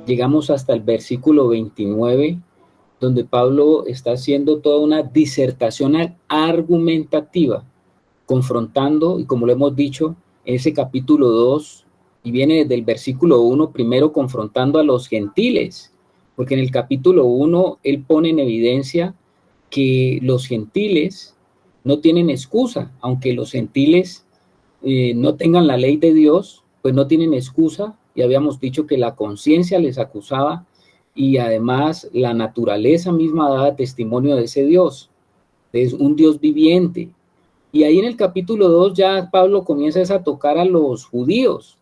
Llegamos hasta el versículo 29, donde Pablo está haciendo toda una disertación argumentativa, confrontando, y como lo hemos dicho, en ese capítulo 2, y viene desde el versículo 1, primero confrontando a los gentiles, porque en el capítulo 1 él pone en evidencia que los gentiles no tienen excusa, aunque los gentiles no tengan la ley de Dios, pues no tienen excusa, y habíamos dicho que la conciencia les acusaba, y además la naturaleza misma daba testimonio de ese Dios, es un Dios viviente. Y ahí en el capítulo 2 ya Pablo comienza a tocar a los judíos,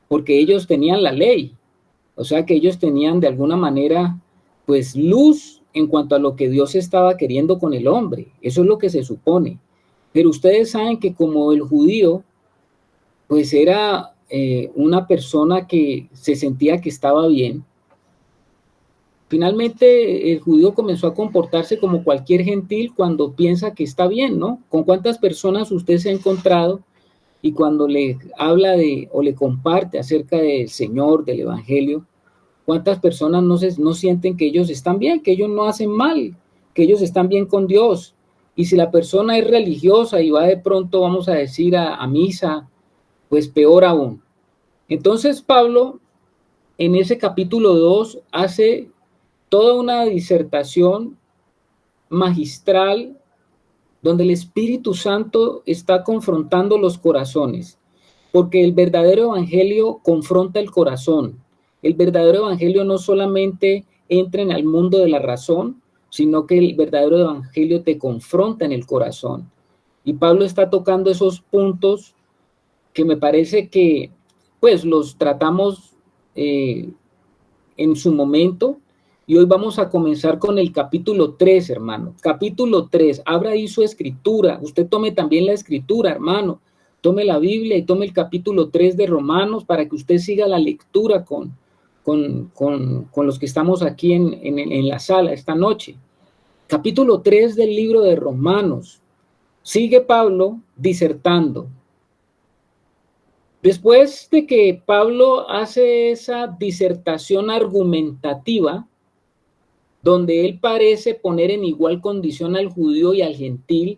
porque ellos tenían la ley, o sea que ellos tenían de alguna manera pues luz en cuanto a lo que Dios estaba queriendo con el hombre, eso es lo que se supone. Pero ustedes saben que como el judío pues era una persona que se sentía que estaba bien, finalmente el judío comenzó a comportarse como cualquier gentil cuando piensa que está bien, ¿no? ¿Con cuántas personas usted se ha encontrado y cuando le habla de o le comparte acerca del Señor, del Evangelio, cuántas personas no sienten que ellos están bien, que ellos no hacen mal, que ellos están bien con Dios? Y si la persona es religiosa y va de pronto, vamos a decir, a misa, pues peor aún. Entonces Pablo en ese capítulo 2 hace toda una disertación magistral donde el Espíritu Santo está confrontando los corazones, porque el verdadero evangelio confronta el corazón. El verdadero evangelio no solamente entra en el mundo de la razón, sino que el verdadero evangelio te confronta en el corazón. Y Pablo está tocando esos puntos que me parece que pues los tratamos en su momento, y hoy vamos a comenzar con el capítulo 3, hermano. Capítulo 3, abra ahí su escritura, usted tome también la escritura, hermano, tome la Biblia y tome el capítulo 3 de Romanos para que usted siga la lectura con los que estamos aquí en la sala esta noche. Capítulo 3 del libro de Romanos. Sigue Pablo disertando. Después de que Pablo hace esa disertación argumentativa, donde él parece poner en igual condición al judío y al gentil,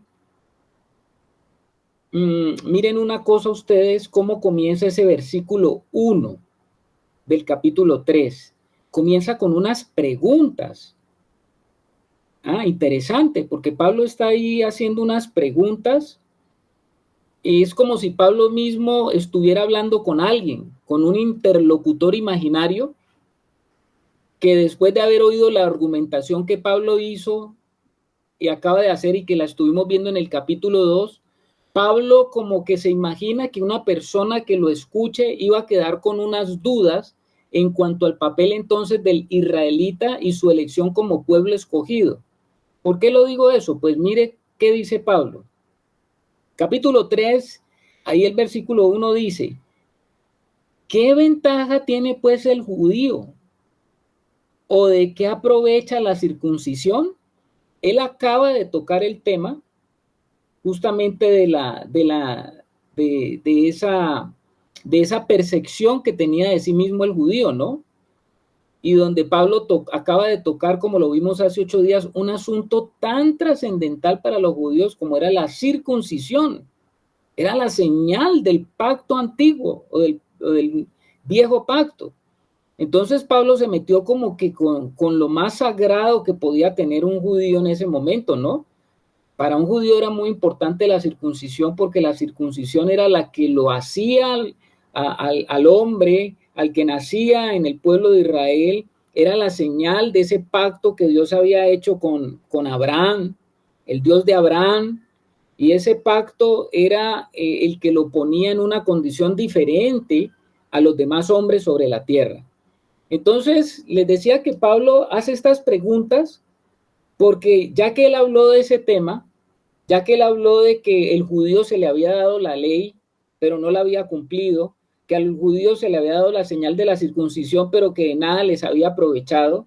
miren una cosa ustedes, cómo comienza ese versículo 1 del capítulo 3. Comienza con unas preguntas. Interesante, porque Pablo está ahí haciendo unas preguntas. Es como si Pablo mismo estuviera hablando con alguien, con un interlocutor imaginario, que después de haber oído la argumentación que Pablo hizo y acaba de hacer y que la estuvimos viendo en el capítulo 2, Pablo como que se imagina que una persona que lo escuche iba a quedar con unas dudas en cuanto al papel entonces del israelita y su elección como pueblo escogido. ¿Por qué lo digo eso? Pues mire qué dice Pablo. Capítulo 3, ahí el versículo 1 dice: ¿qué ventaja tiene pues el judío? ¿O de qué aprovecha la circuncisión? Él acaba de tocar el tema justamente de esa percepción que tenía de sí mismo el judío, ¿no? Y donde Pablo acaba de tocar, como lo vimos hace 8 días, un asunto tan trascendental para los judíos como era la circuncisión. Era la señal del pacto antiguo o del viejo pacto. Entonces Pablo se metió como que con lo más sagrado que podía tener un judío en ese momento, ¿no? Para un judío era muy importante la circuncisión, porque la circuncisión era la que lo hacía al hombre, al que nacía en el pueblo de Israel, era la señal de ese pacto que Dios había hecho con Abraham, el Dios de Abraham, y ese pacto era el que lo ponía en una condición diferente a los demás hombres sobre la tierra. Entonces, les decía que Pablo hace estas preguntas porque ya que él habló de ese tema, ya que él habló de que el judío se le había dado la ley, pero no la había cumplido, que al judío se le había dado la señal de la circuncisión, pero que de nada les había aprovechado,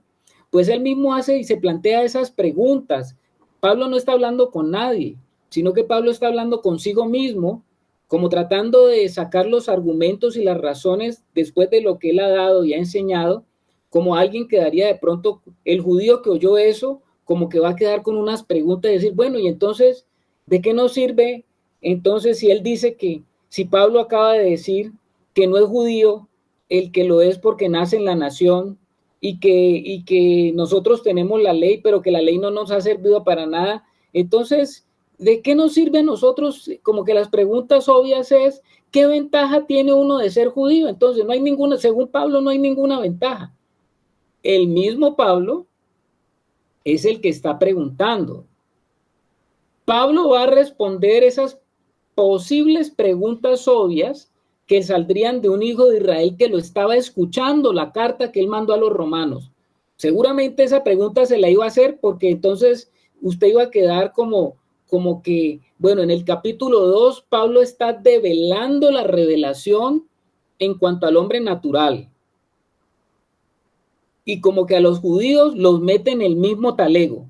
pues él mismo hace y se plantea esas preguntas. Pablo no está hablando con nadie, sino que Pablo está hablando consigo mismo, como tratando de sacar los argumentos y las razones después de lo que él ha dado y ha enseñado, como alguien quedaría de pronto, el judío que oyó eso, como que va a quedar con unas preguntas y decir, bueno, y entonces, ¿de qué nos sirve? Entonces, si él dice que, si Pablo acaba de decir que no es judío, el que lo es porque nace en la nación, y que nosotros tenemos la ley, pero que la ley no nos ha servido para nada, entonces, ¿de qué nos sirve a nosotros? Como que las preguntas obvias es, ¿qué ventaja tiene uno de ser judío? Entonces, no hay ninguna, según Pablo, no hay ninguna ventaja. El mismo Pablo es el que está preguntando. Pablo va a responder esas posibles preguntas obvias que saldrían de un hijo de Israel que lo estaba escuchando, la carta que él mandó a los romanos. Seguramente esa pregunta se la iba a hacer porque entonces usted iba a quedar como que, bueno, en el capítulo 2, Pablo está develando la revelación en cuanto al hombre natural. Y como que a los judíos los mete en el mismo talego.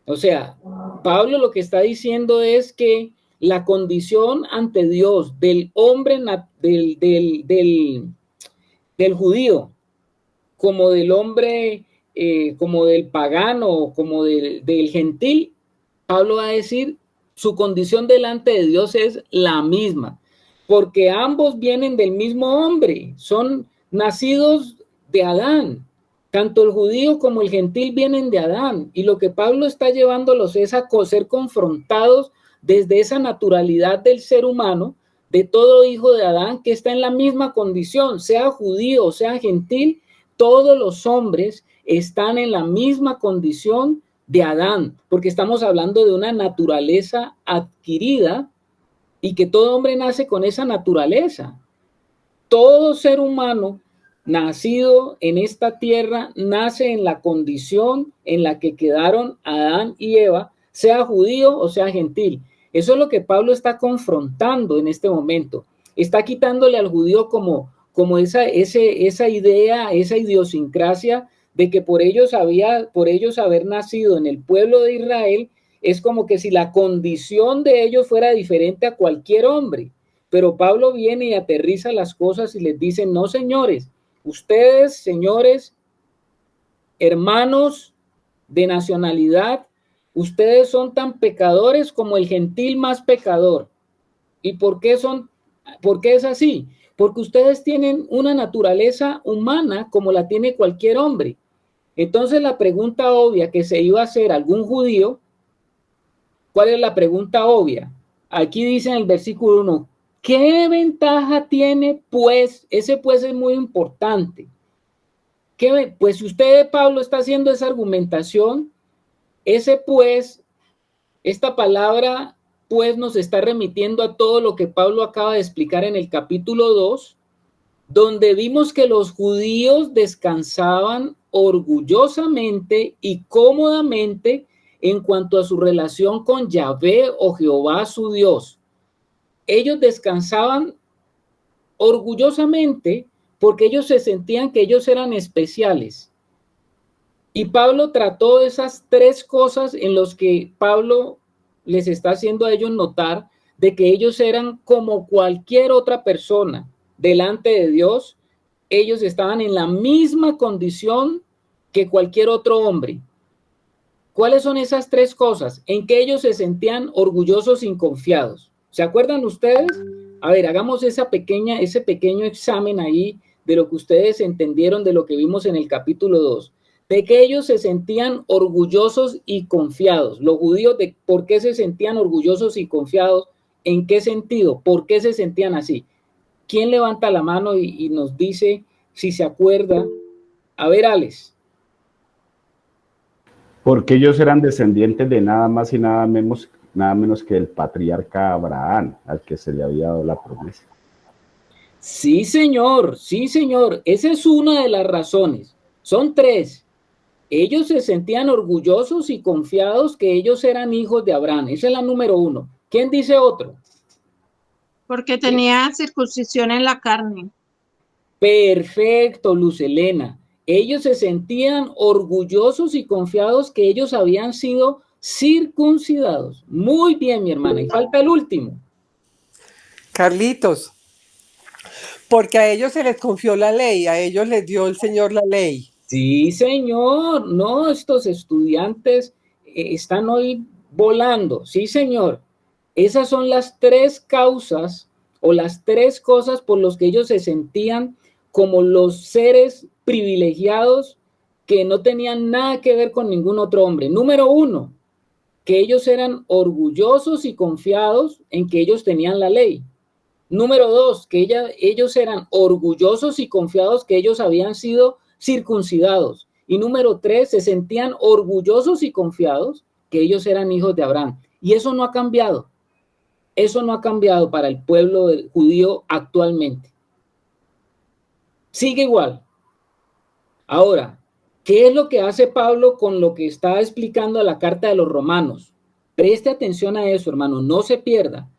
O sea, Pablo lo que está diciendo es que la condición ante Dios del hombre, del judío, como del hombre, como del pagano, como del gentil, Pablo va a decir, su condición delante de Dios es la misma, porque ambos vienen del mismo hombre, son nacidos de Adán. Tanto el judío como el gentil vienen de Adán, y lo que Pablo está llevándolos es a ser confrontados desde esa naturalidad del ser humano, de todo hijo de Adán que está en la misma condición, sea judío o sea gentil, todos los hombres están en la misma condición de Adán, porque estamos hablando de una naturaleza adquirida y que todo hombre nace con esa naturaleza. Todo ser humano nacido en esta tierra nace en la condición en la que quedaron Adán y Eva, sea judío o sea gentil. Eso es lo que Pablo está confrontando en este momento. Está quitándole al judío como esa idea, esa idiosincrasia de que por ellos haber nacido en el pueblo de Israel, es como que si la condición de ellos fuera diferente a cualquier hombre. Pero Pablo viene y aterriza las cosas y les dice, no, señores, ustedes, señores, hermanos de nacionalidad, ustedes son tan pecadores como el gentil más pecador. ¿Y por qué es así? Porque ustedes tienen una naturaleza humana como la tiene cualquier hombre. Entonces la pregunta obvia que se iba a hacer algún judío, ¿cuál es la pregunta obvia? Aquí dice en el versículo 1, ¿qué ventaja tiene pues? Ese pues es muy importante. Pues si usted, Pablo, está haciendo esa argumentación, ese pues, esta palabra pues nos está remitiendo a todo lo que Pablo acaba de explicar en el capítulo 2, donde vimos que los judíos descansaban orgullosamente y cómodamente en cuanto a su relación con Yahvé o Jehová su Dios. Ellos descansaban orgullosamente porque ellos se sentían que ellos eran especiales. Y Pablo trató esas tres cosas en las que Pablo les está haciendo a ellos notar de que ellos eran como cualquier otra persona delante de Dios. Ellos estaban en la misma condición que cualquier otro hombre. ¿Cuáles son esas tres cosas? En que ellos se sentían orgullosos y confiados. ¿Se acuerdan ustedes? A ver, hagamos ese pequeño examen ahí de lo que ustedes entendieron de lo que vimos en el capítulo 2. De que ellos se sentían orgullosos y confiados. Los judíos, ¿por qué se sentían orgullosos y confiados? ¿En qué sentido? ¿Por qué se sentían así? ¿Quién levanta la mano y nos dice si se acuerda? A ver, Alex. Porque ellos eran descendientes de nada más y nada menos que el patriarca Abraham, al que se le había dado la promesa. Sí, señor, sí, señor. Esa es una de las razones. Son tres. Ellos se sentían orgullosos y confiados que ellos eran hijos de Abraham. Esa es la número uno. ¿Quién dice otro? Porque tenía circuncisión en la carne. Perfecto, Luz Helena. Ellos se sentían orgullosos y confiados que ellos habían sido circuncidados. Muy bien, mi hermana. Y falta el último. Carlitos, porque a ellos se les confió la ley, a ellos les dio el Señor la ley. Sí, señor. No, estos estudiantes están hoy volando. Sí, señor. Esas son las tres causas o las tres cosas por las que ellos se sentían como los seres privilegiados que no tenían nada que ver con ningún otro hombre. Número uno, que ellos eran orgullosos y confiados en que ellos tenían la ley. Número dos, que ellos eran orgullosos y confiados que ellos habían sido circuncidados. Y número tres, se sentían orgullosos y confiados que ellos eran hijos de Abraham. Y eso no ha cambiado. Eso no ha cambiado para el pueblo judío actualmente. Sigue igual. Ahora, ¿qué es lo que hace Pablo con lo que está explicando a la carta de los romanos? Preste atención a eso, hermano, no se pierda.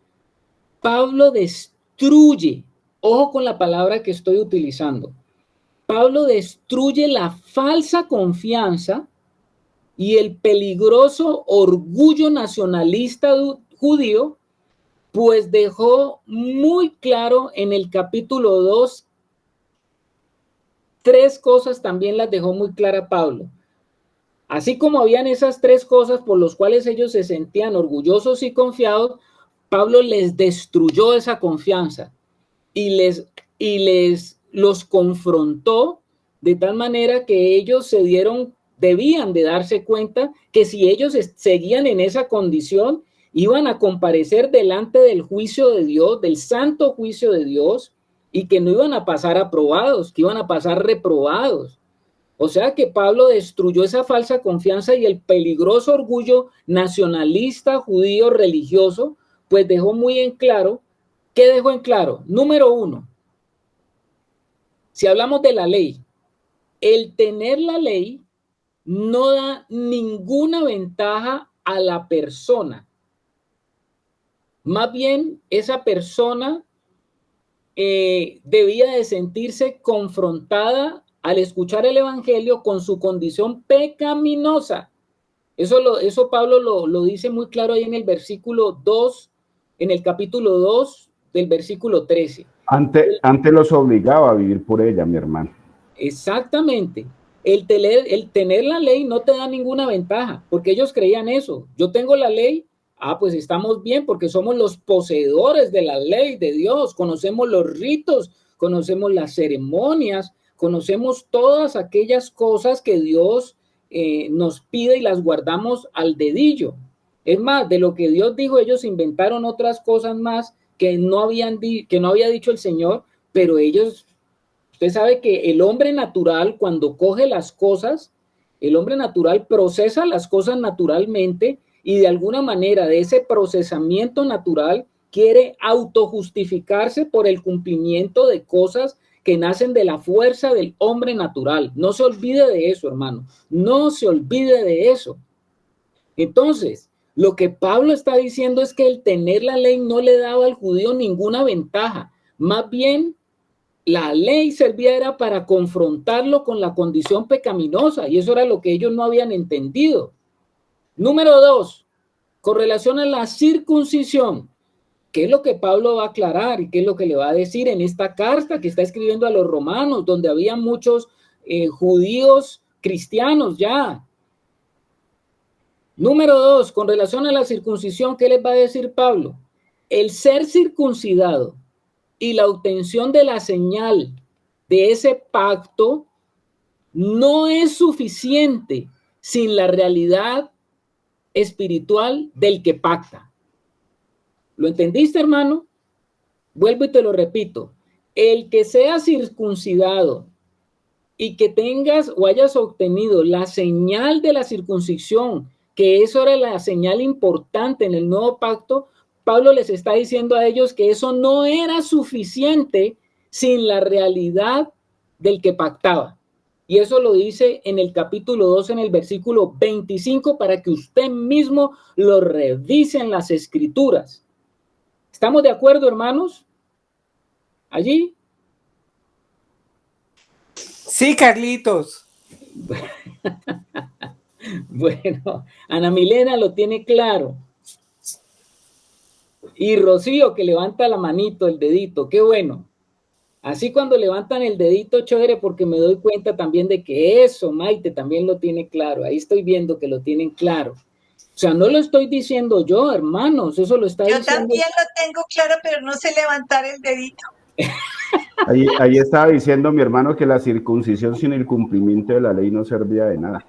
Pablo destruye, ojo con la palabra que estoy utilizando. Pablo destruye la falsa confianza y el peligroso orgullo nacionalista judío, pues dejó muy claro en el capítulo 2, tres cosas también las dejó muy clara Pablo. Así como habían esas tres cosas por las cuales ellos se sentían orgullosos y confiados, Pablo les destruyó esa confianza y los confrontó de tal manera que ellos debían de darse cuenta que si ellos seguían en esa condición, iban a comparecer delante del juicio de Dios, del santo juicio de Dios, y que no iban a pasar aprobados, que iban a pasar reprobados. O sea que Pablo destruyó esa falsa confianza y el peligroso orgullo nacionalista, judío, religioso, pues dejó muy en claro. ¿Qué dejó en claro? Número uno, si hablamos de la ley, el tener la ley no da ninguna ventaja a la persona. Más bien, esa persona debía de sentirse confrontada al escuchar el evangelio con su condición pecaminosa. Eso Pablo lo dice muy claro ahí en el versículo 2, en el capítulo 2 del versículo 13. Antes los obligaba a vivir por ella, mi hermano. Exactamente. El tener la ley no te da ninguna ventaja, porque ellos creían eso. Yo tengo la ley, pues estamos bien, porque somos los poseedores de la ley de Dios, conocemos los ritos, conocemos las ceremonias, conocemos todas aquellas cosas que Dios nos pide y las guardamos al dedillo. Es más, de lo que Dios dijo, ellos inventaron otras cosas más que no había dicho el Señor, pero ellos... Usted sabe que el hombre natural, cuando coge las cosas, el hombre natural procesa las cosas naturalmente y de alguna manera de ese procesamiento natural quiere autojustificarse por el cumplimiento de cosas que nacen de la fuerza del hombre natural. No se olvide de eso, hermano. No se olvide de eso. Entonces, lo que Pablo está diciendo es que el tener la ley no le daba al judío ninguna ventaja. Más bien, la ley servía para confrontarlo con la condición pecaminosa y eso era lo que ellos no habían entendido. Número dos, con relación a la circuncisión, ¿qué es lo que Pablo va a aclarar y qué es lo que le va a decir en esta carta que está escribiendo a los romanos, donde había muchos judíos cristianos ya? Número dos, con relación a la circuncisión, ¿qué les va a decir Pablo? El ser circuncidado y la obtención de la señal de ese pacto no es suficiente sin la realidad espiritual del que pacta. ¿Lo entendiste, hermano? Vuelvo y te lo repito. El que sea circuncidado y que tengas o hayas obtenido la señal de la circuncisión, que eso era la señal importante en el nuevo pacto, Pablo les está diciendo a ellos que eso no era suficiente sin la realidad del que pactaba. Y eso lo dice en el capítulo 2, en el versículo 25, para que usted mismo lo revise en las escrituras. ¿Estamos de acuerdo, hermanos? ¿Allí? Sí, Carlitos. Bueno, Ana Milena lo tiene claro. Y Rocío, que levanta la manito, el dedito, qué bueno. Así cuando levantan el dedito, chévere, porque me doy cuenta también de que eso, Maite, también lo tiene claro. Ahí estoy viendo que lo tienen claro. O sea, no lo estoy diciendo yo, hermanos, eso lo está Yo diciendo. también lo tengo claro, pero no sé levantar el dedito. Ahí estaba diciendo mi hermano que la circuncisión sin el cumplimiento de la ley no servía de nada.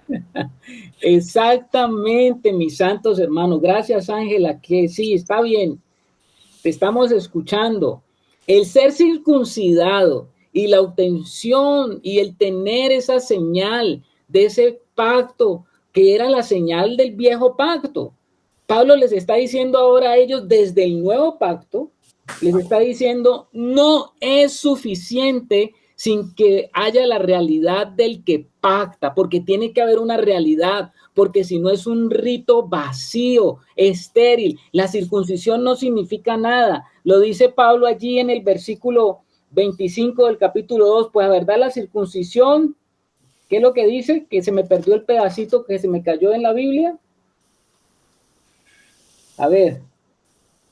Exactamente, mis santos hermanos. Gracias, Ángela, que sí, está bien. Te estamos escuchando. El ser circuncidado y la obtención y el tener esa señal de ese pacto que era la señal del viejo pacto. Pablo les está diciendo ahora a ellos desde el nuevo pacto, les está diciendo, no es suficiente sin que haya la realidad del que pacta, porque tiene que haber una realidad, porque si no es un rito vacío, estéril. La circuncisión no significa nada. Lo dice Pablo allí en el versículo 25 del capítulo 2, pues la verdad la circuncisión, ¿qué es lo que dice? Que se me perdió el pedacito que se me cayó en la Biblia. A ver,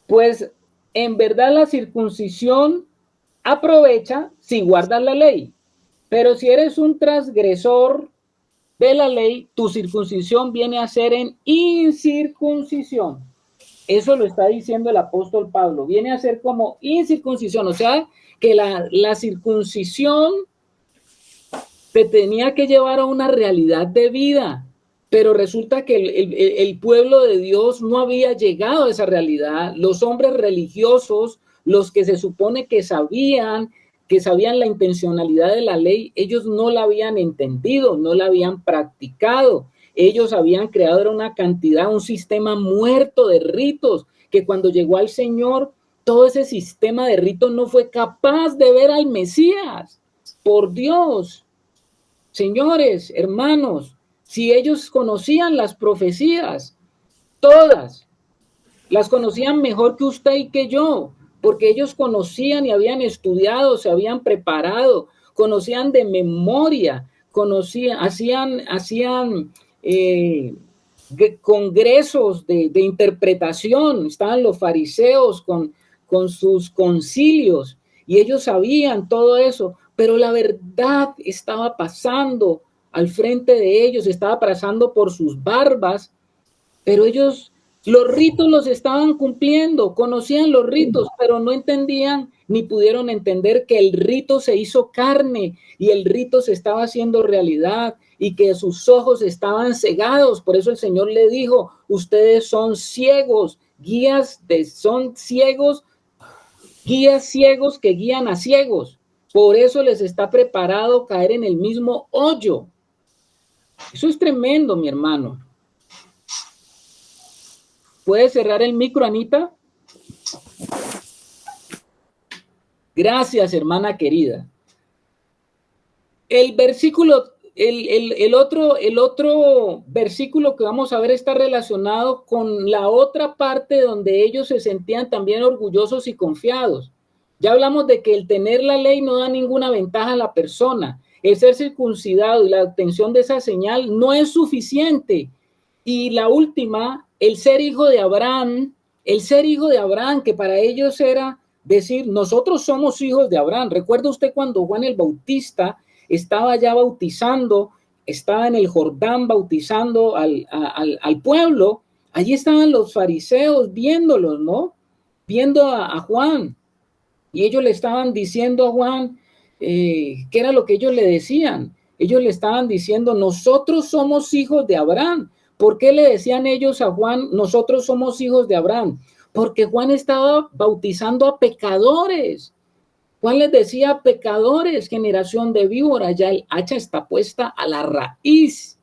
pues en verdad la circuncisión aprovecha si guardas la ley, pero si eres un transgresor de la ley, tu circuncisión viene a ser en incircuncisión. Eso lo está diciendo el apóstol Pablo, viene a ser como incircuncisión, o sea, que la circuncisión te tenía que llevar a una realidad de vida, pero resulta que el pueblo de Dios no había llegado a esa realidad. Los hombres religiosos, los que se supone que sabían la intencionalidad de la ley, ellos no la habían entendido, no la habían practicado. Ellos habían creado una cantidad, un sistema muerto de ritos, que cuando llegó al Señor, todo ese sistema de ritos no fue capaz de ver al Mesías. Por Dios, señores, hermanos, si ellos conocían las profecías, todas, las conocían mejor que usted y que yo, porque ellos conocían y habían estudiado, se habían preparado, conocían de memoria, conocían, hacían congresos de interpretación, estaban los fariseos con sus concilios y ellos sabían todo eso, pero la verdad estaba pasando al frente de ellos, estaba pasando por sus barbas, pero ellos los ritos los estaban cumpliendo, conocían los ritos, pero no entendían ni pudieron entender que el rito se hizo carne y el rito se estaba haciendo realidad y que sus ojos estaban cegados. Por eso el Señor le dijo, ustedes son ciegos, son ciegos, guías ciegos que guían a ciegos. Por eso les está preparado caer en el mismo hoyo. Eso es tremendo, mi hermano. ¿Puede cerrar el micro, Anita? Gracias, hermana querida. El versículo, el otro versículo que vamos a ver está relacionado con la otra parte donde ellos se sentían también orgullosos y confiados. Ya hablamos de que el tener la ley no da ninguna ventaja a la persona. El ser circuncidado y la obtención de esa señal no es suficiente. Y la última, el ser hijo de Abraham, que para ellos era decir, nosotros somos hijos de Abraham. ¿Recuerda usted cuando Juan el Bautista estaba ya bautizando, estaba en el Jordán bautizando al pueblo? Allí estaban los fariseos viéndolos, ¿no? Viendo a Juan. Y ellos le estaban diciendo a Juan, ¿qué era lo que ellos le decían? Ellos le estaban diciendo, nosotros somos hijos de Abraham. ¿Por qué le decían ellos a Juan, nosotros somos hijos de Abraham? Porque Juan estaba bautizando a pecadores. Juan les decía, pecadores, generación de víboras, ya el hacha está puesta a la raíz.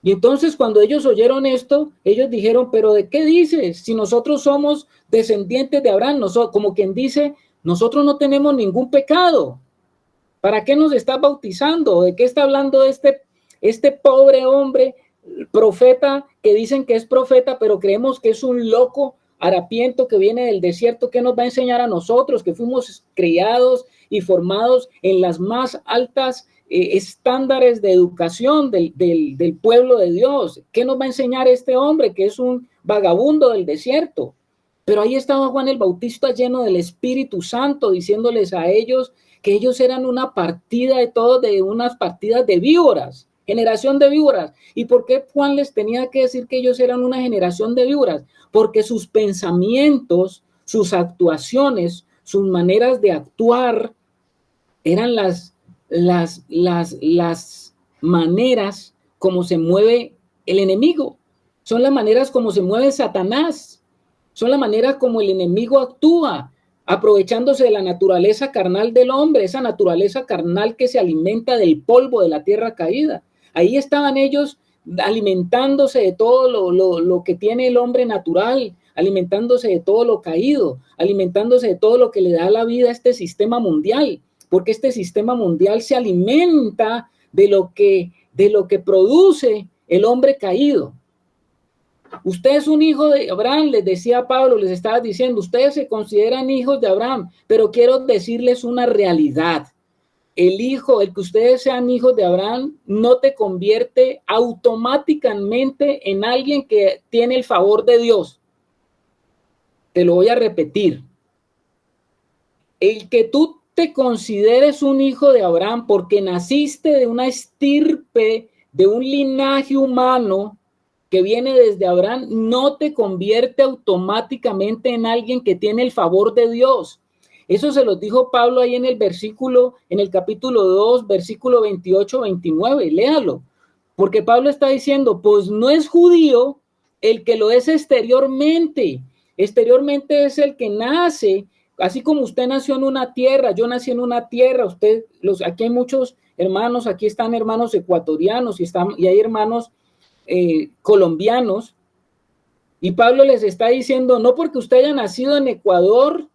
Y entonces cuando ellos oyeron esto, ellos dijeron, pero ¿de qué dices? Si nosotros somos descendientes de Abraham, como quien dice, nosotros no tenemos ningún pecado. ¿Para qué nos está bautizando? ¿De qué está hablando este pobre hombre, profeta, que dicen que es profeta, pero creemos que es un loco harapiento que viene del desierto? ¿Qué nos va a enseñar a nosotros que fuimos criados y formados en las más altas estándares de educación del pueblo de Dios? ¿Qué nos va a enseñar este hombre que es un vagabundo del desierto? Pero ahí estaba Juan el Bautista lleno del Espíritu Santo, diciéndoles a ellos que ellos eran una partida de unas partidas de víboras, generación de víboras. ¿Y por qué Juan les tenía que decir que ellos eran una generación de víboras? Porque sus pensamientos, sus actuaciones, sus maneras de actuar eran las maneras como se mueve el enemigo. Son las maneras como se mueve Satanás. Son las maneras como el enemigo actúa, aprovechándose de la naturaleza carnal del hombre, esa naturaleza carnal que se alimenta del polvo de la tierra caída. Ahí estaban ellos alimentándose de todo lo que tiene el hombre natural, alimentándose de todo lo caído, alimentándose de todo lo que le da la vida a este sistema mundial, porque este sistema mundial se alimenta de lo que produce el hombre caído. Usted es un hijo de Abraham, les decía Pablo, les estaba diciendo, ustedes se consideran hijos de Abraham, pero quiero decirles una realidad. El que ustedes sean hijos de Abraham, no te convierte automáticamente en alguien que tiene el favor de Dios. Te lo voy a repetir. El que tú te consideres un hijo de Abraham porque naciste de una estirpe, de un linaje humano que viene desde Abraham, no te convierte automáticamente en alguien que tiene el favor de Dios. Eso se los dijo Pablo ahí en el capítulo 2, versículo 28-29, léalo. Porque Pablo está diciendo, pues no es judío el que lo es exteriormente. Exteriormente es el que nace, así como usted nació en una tierra, yo nací en una tierra, aquí hay muchos hermanos, aquí están hermanos ecuatorianos y hay hermanos colombianos, y Pablo les está diciendo, no porque usted haya nacido en Ecuador,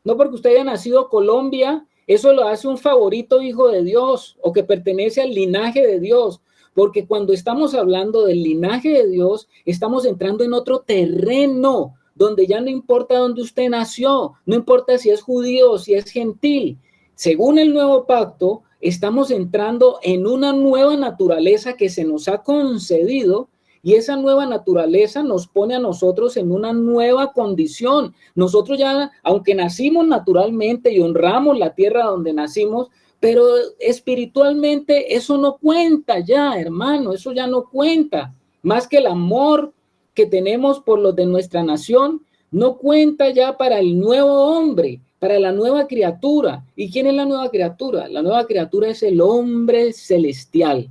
no porque usted haya nacido en Colombia, eso lo hace un favorito hijo de Dios o que pertenece al linaje de Dios, porque cuando estamos hablando del linaje de Dios, estamos entrando en otro terreno, donde ya no importa dónde usted nació, no importa si es judío o si es gentil. Según el nuevo pacto, estamos entrando en una nueva naturaleza que se nos ha concedido, y esa nueva naturaleza nos pone a nosotros en una nueva condición. Nosotros ya, aunque nacimos naturalmente y honramos la tierra donde nacimos, pero espiritualmente eso no cuenta ya, hermano, eso ya no cuenta. Más que el amor que tenemos por los de nuestra nación, no cuenta ya para el nuevo hombre, para la nueva criatura. ¿Y quién es la nueva criatura? La nueva criatura es el hombre celestial.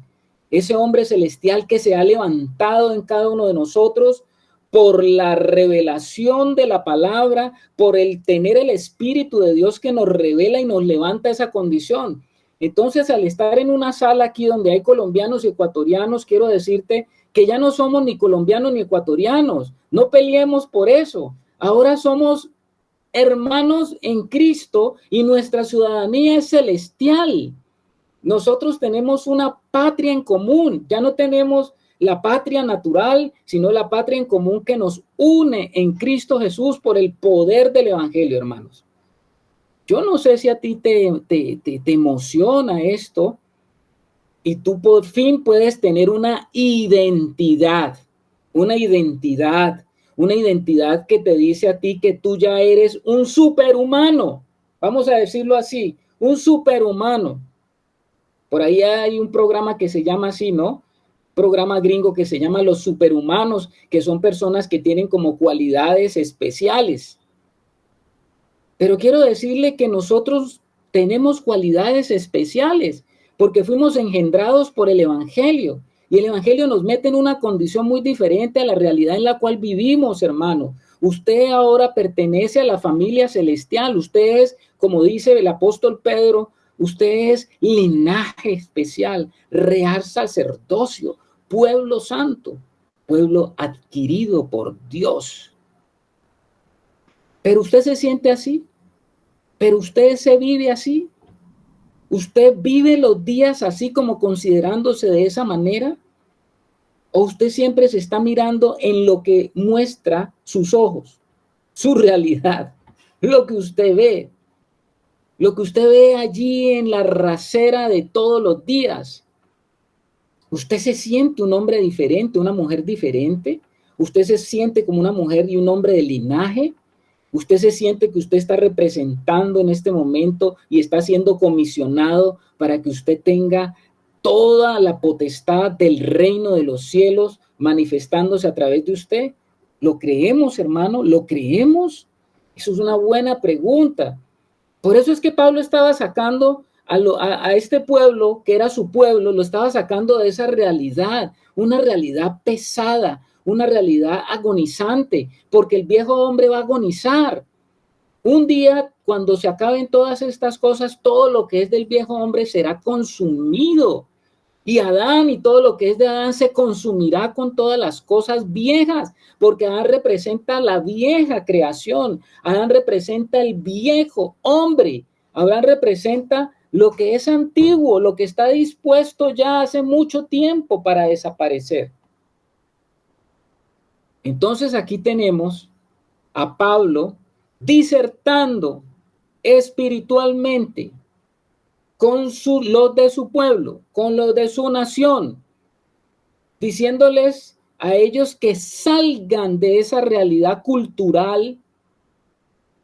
Ese hombre celestial que se ha levantado en cada uno de nosotros por la revelación de la palabra, por el tener el Espíritu de Dios que nos revela y nos levanta esa condición. Entonces, al estar en una sala aquí donde hay colombianos y ecuatorianos, quiero decirte que ya no somos ni colombianos ni ecuatorianos. No peleemos por eso. Ahora somos hermanos en Cristo y nuestra ciudadanía es celestial. Nosotros tenemos una patria en común, ya no tenemos la patria natural, sino la patria en común que nos une en Cristo Jesús por el poder del Evangelio, hermanos. Yo no sé si a ti te emociona esto y tú por fin puedes tener una identidad que te dice a ti que tú ya eres un superhumano, vamos a decirlo así, un superhumano. Por ahí hay un programa que se llama así, ¿no? Programa gringo que se llama Los Superhumanos, que son personas que tienen como cualidades especiales. Pero quiero decirle que nosotros tenemos cualidades especiales porque fuimos engendrados por el Evangelio. Y el Evangelio nos mete en una condición muy diferente a la realidad en la cual vivimos, hermano. Usted ahora pertenece a la familia celestial. Usted es, como dice el apóstol Pedro, usted es linaje especial, real sacerdocio, pueblo santo, pueblo adquirido por Dios. Pero usted se siente así, pero usted se vive así. ¿Usted vive los días así como considerándose de esa manera? ¿O usted siempre se está mirando en lo que muestra sus ojos, su realidad, lo que usted ve? Lo que usted ve allí en la rasera de todos los días. ¿Usted se siente un hombre diferente, una mujer diferente? ¿Usted se siente como una mujer y un hombre de linaje? ¿Usted se siente que usted está representando en este momento y está siendo comisionado para que usted tenga toda la potestad del reino de los cielos manifestándose a través de usted? ¿Lo creemos, hermano? ¿Lo creemos? Eso es una buena pregunta. Por eso es que Pablo estaba sacando a este pueblo, que era su pueblo, lo estaba sacando de esa realidad, una realidad pesada, una realidad agonizante, porque el viejo hombre va a agonizar. Un día, cuando se acaben todas estas cosas, todo lo que es del viejo hombre será consumido. Y Adán y todo lo que es de Adán se consumirá con todas las cosas viejas, porque Adán representa la vieja creación, Adán representa el viejo hombre, Adán representa lo que es antiguo, lo que está dispuesto ya hace mucho tiempo para desaparecer. Entonces aquí tenemos a Pablo disertando espiritualmente con los de su pueblo, con los de su nación, diciéndoles a ellos que salgan de esa realidad cultural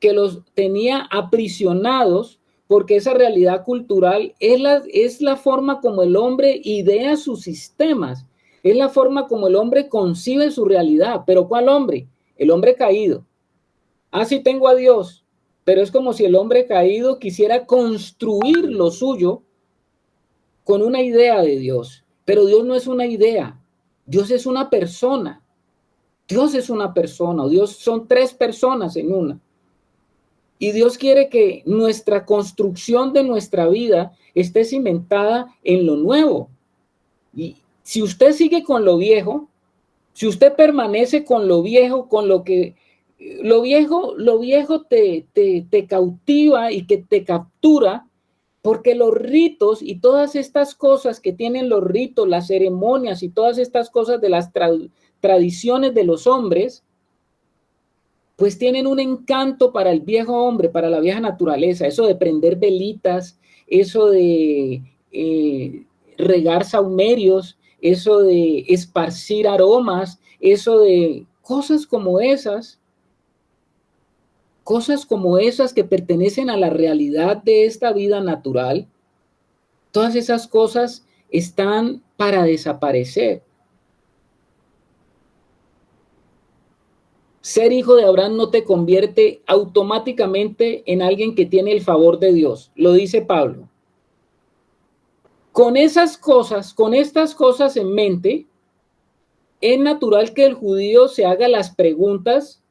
que los tenía aprisionados, porque esa realidad cultural es la forma como el hombre idea sus sistemas, es la forma como el hombre concibe su realidad. ¿Pero cuál hombre? El hombre caído. Ah, sí tengo a Dios, pero es como si el hombre caído quisiera construir lo suyo con una idea de Dios. Pero Dios no es una idea, Dios es una persona. Dios es una persona, o Dios son tres personas en una. Y Dios quiere que nuestra construcción de nuestra vida esté cimentada en lo nuevo. Y si usted sigue con lo viejo, si usted permanece con lo viejo, con lo viejo te cautiva y que te captura, porque los ritos y todas estas cosas que tienen los ritos, las ceremonias y todas estas cosas de las tradiciones de los hombres, pues tienen un encanto para el viejo hombre, para la vieja naturaleza. Eso de prender velitas, eso de regar saumerios, eso de esparcir aromas, eso de cosas como esas que pertenecen a la realidad de esta vida natural. Todas esas cosas están para desaparecer. Ser hijo de Abraham no te convierte automáticamente en alguien que tiene el favor de Dios, lo dice Pablo. Con estas cosas en mente, es natural que el judío se haga las preguntas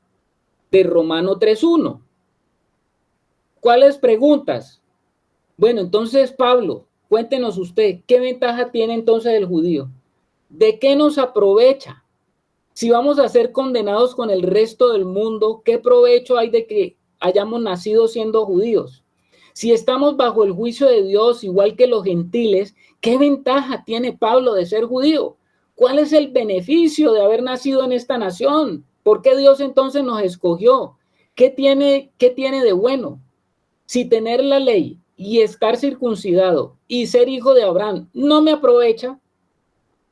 de Romano 3:1. ¿Cuáles preguntas? Bueno, entonces Pablo, cuéntenos usted, ¿qué ventaja tiene entonces el judío? ¿De qué nos aprovecha? Si vamos a ser condenados con el resto del mundo, ¿qué provecho hay de que hayamos nacido siendo judíos? Si estamos bajo el juicio de Dios, igual que los gentiles, ¿qué ventaja tiene Pablo de ser judío? ¿Cuál es el beneficio de haber nacido en esta nación? ¿Por qué Dios entonces nos escogió? ¿Qué tiene de bueno? Si tener la ley y estar circuncidado y ser hijo de Abraham no me aprovecha,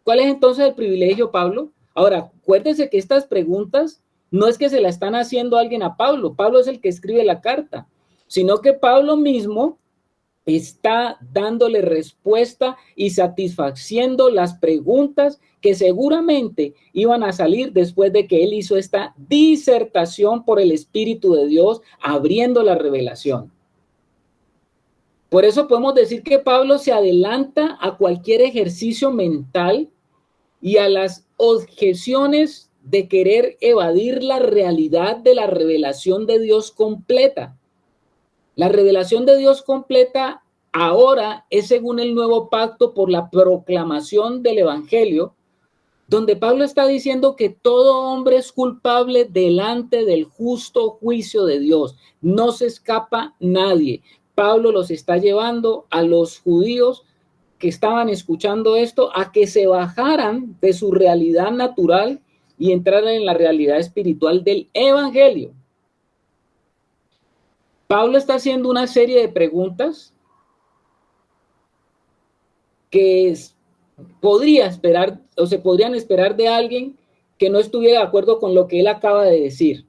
¿cuál es entonces el privilegio, Pablo? Ahora, acuérdense que estas preguntas no es que se la están haciendo alguien a Pablo. Pablo es el que escribe la carta, sino que Pablo mismo está dándole respuesta y satisfaciendo las preguntas que seguramente iban a salir después de que él hizo esta disertación por el Espíritu de Dios, abriendo la revelación. Por eso podemos decir que Pablo se adelanta a cualquier ejercicio mental y a las objeciones de querer evadir la realidad de la revelación de Dios completa. La revelación de Dios completa ahora es según el nuevo pacto por la proclamación del evangelio, donde Pablo está diciendo que todo hombre es culpable delante del justo juicio de Dios. No se escapa nadie. Pablo los está llevando a los judíos que estaban escuchando esto a que se bajaran de su realidad natural y entraran en la realidad espiritual del evangelio. Pablo está haciendo una serie de preguntas que podría esperar o se podrían esperar de alguien que no estuviera de acuerdo con lo que él acaba de decir.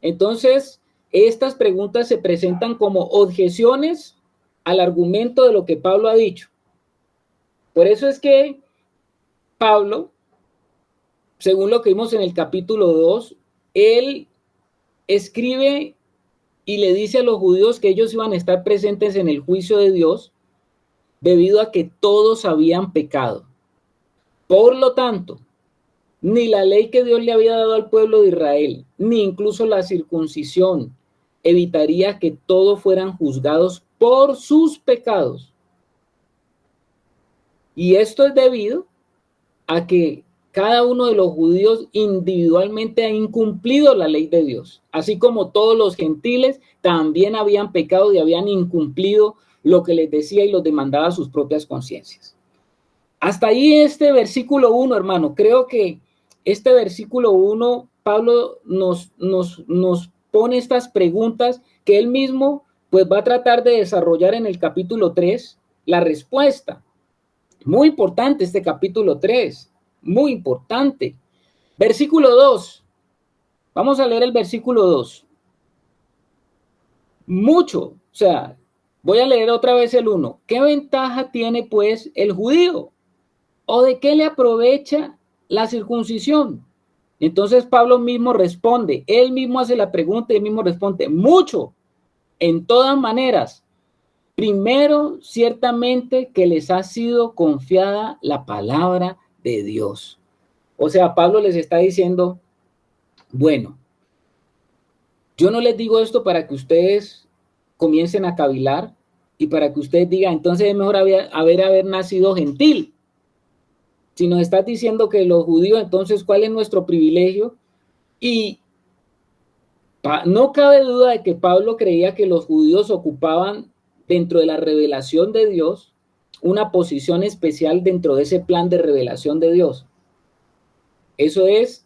Entonces, estas preguntas se presentan como objeciones al argumento de lo que Pablo ha dicho. Por eso es que Pablo, según lo que vimos en el capítulo 2, él escribe y le dice a los judíos que ellos iban a estar presentes en el juicio de Dios debido a que todos habían pecado. Por lo tanto, ni la ley que Dios le había dado al pueblo de Israel, ni incluso la circuncisión, evitaría que todos fueran juzgados por sus pecados. Y esto es debido a que cada uno de los judíos individualmente ha incumplido la ley de Dios, así como todos los gentiles también habían pecado y habían incumplido lo que les decía y los demandaba sus propias conciencias. Hasta ahí este versículo 1, hermano. Creo que este versículo 1, Pablo nos pone estas preguntas que él mismo pues va a tratar de desarrollar en el capítulo 3, la respuesta. Muy importante este capítulo 3, muy importante. Versículo 2, vamos a leer el versículo 2. Mucho, voy a leer otra vez el 1. ¿Qué ventaja tiene pues el judío? ¿O de qué le aprovecha la circuncisión? Entonces Pablo mismo responde, él mismo hace la pregunta y él mismo responde, mucho, en todas maneras. Primero, ciertamente que les ha sido confiada la palabra de Dios. O sea, Pablo les está diciendo, bueno, yo no les digo esto para que ustedes comiencen a cavilar y para que ustedes digan, entonces es mejor haber nacido gentil. Si nos estás diciendo que los judíos, entonces, ¿cuál es nuestro privilegio? Y no cabe duda de que Pablo creía que los judíos ocupaban dentro de la revelación de Dios una posición especial dentro de ese plan de revelación de Dios. Eso es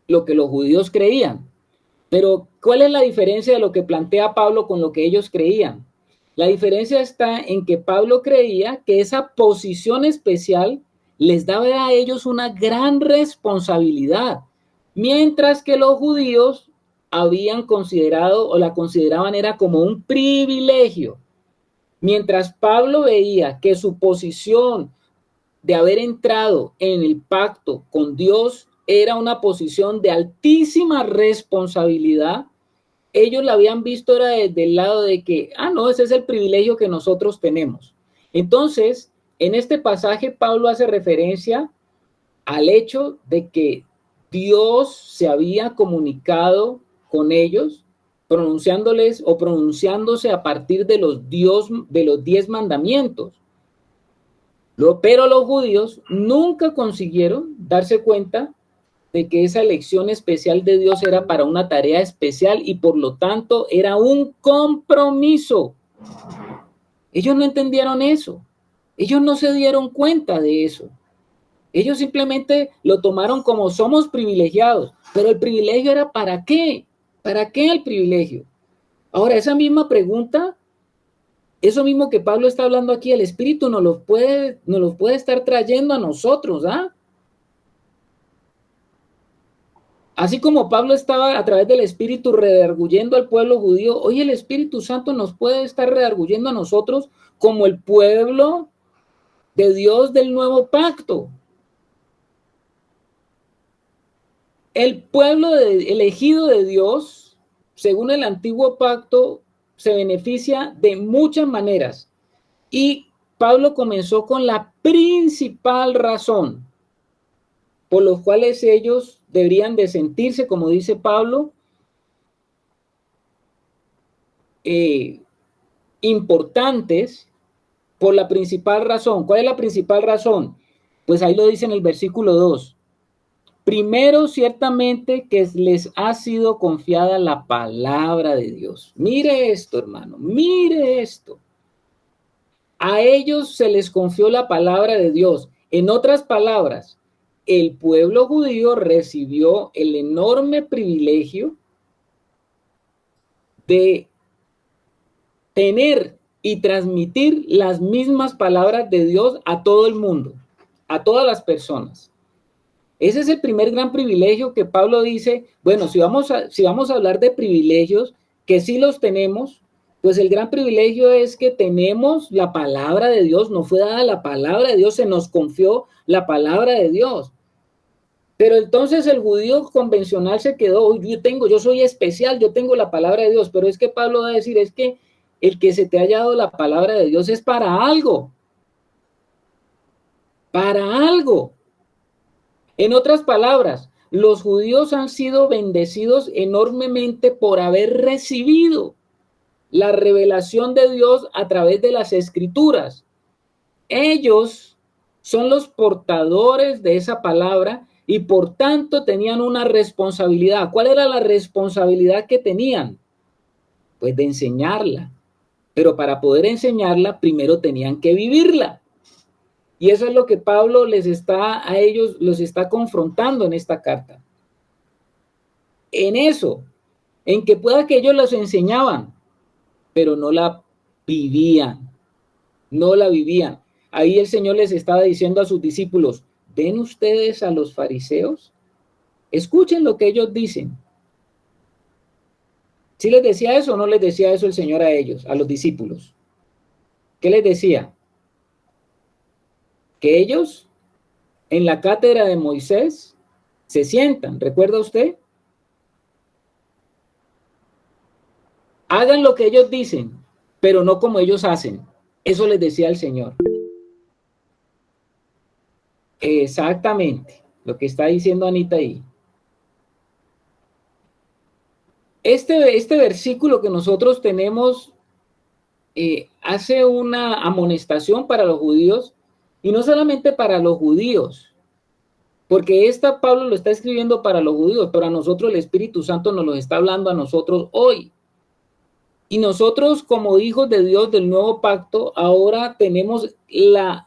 lo que los judíos creían. Pero, ¿cuál es la diferencia de lo que plantea Pablo con lo que ellos creían? La diferencia está en que Pablo creía que esa posición especial les daba a ellos una gran responsabilidad, mientras que los judíos habían considerado o la consideraban era como un privilegio. Mientras Pablo veía que su posición de haber entrado en el pacto con Dios era una posición de altísima responsabilidad, ellos la habían visto era desde el lado de que, no, ese es el privilegio que nosotros tenemos. Entonces, en este pasaje Pablo hace referencia al hecho de que Dios se había comunicado con ellos, pronunciándoles o pronunciándose a partir de los 10 mandamientos. Pero los judíos nunca consiguieron darse cuenta de que esa elección especial de Dios era para una tarea especial y por lo tanto era un compromiso. Ellos no entendieron eso. Ellos no se dieron cuenta de eso. Ellos simplemente lo tomaron como somos privilegiados. Pero el privilegio era ¿para qué? ¿Para qué el privilegio? Ahora, esa misma pregunta, eso mismo que Pablo está hablando aquí, el Espíritu nos lo puede estar trayendo a nosotros, ¿ah? Así como Pablo estaba a través del Espíritu redarguyendo al pueblo judío, hoy el Espíritu Santo nos puede estar redarguyendo a nosotros como el pueblo de Dios del nuevo pacto. El pueblo elegido de Dios, según el antiguo pacto, se beneficia de muchas maneras. Y Pablo comenzó con la principal razón por los cuales ellos deberían de sentirse, como dice Pablo, importantes por la principal razón. ¿Cuál es la principal razón? Pues ahí lo dice en el versículo 2. Primero, ciertamente que les ha sido confiada la palabra de Dios. Mire esto, hermano, mire esto. A ellos se les confió la palabra de Dios. En otras palabras, el pueblo judío recibió el enorme privilegio de tener y transmitir las mismas palabras de Dios a todo el mundo, a todas las personas. Ese es el primer gran privilegio que Pablo dice, bueno, si vamos a hablar de privilegios, que sí los tenemos, pues el gran privilegio es que tenemos la palabra de Dios, nos fue dada la palabra de Dios, se nos confió la palabra de Dios. Pero entonces el judío convencional se quedó, yo soy especial, yo tengo la palabra de Dios, pero es que Pablo va a decir, es que el que se te haya dado la palabra de Dios es para algo. Para algo. En otras palabras, los judíos han sido bendecidos enormemente por haber recibido la revelación de Dios a través de las Escrituras. Ellos son los portadores de esa palabra y por tanto tenían una responsabilidad. ¿Cuál era la responsabilidad que tenían? Pues de enseñarla. Pero para poder enseñarla, primero tenían que vivirla. Y eso es lo que Pablo a ellos los está confrontando en esta carta. En eso, en que pueda que ellos los enseñaban, pero no la vivían. No la vivían. Ahí el Señor les estaba diciendo a sus discípulos, ¿ven ustedes a los fariseos? Escuchen lo que ellos dicen. ¿Sí les decía eso o no les decía eso el Señor a ellos, a los discípulos? ¿Qué les decía? Que ellos en la cátedra de Moisés se sientan, ¿recuerda usted? Hagan lo que ellos dicen, pero no como ellos hacen. Eso les decía el Señor. Exactamente, lo que está diciendo Anita ahí. Este versículo que nosotros tenemos hace una amonestación para los judíos, y no solamente para los judíos, porque Pablo lo está escribiendo para los judíos, pero a nosotros el Espíritu Santo nos lo está hablando a nosotros hoy. Y nosotros como hijos de Dios del nuevo pacto, ahora tenemos la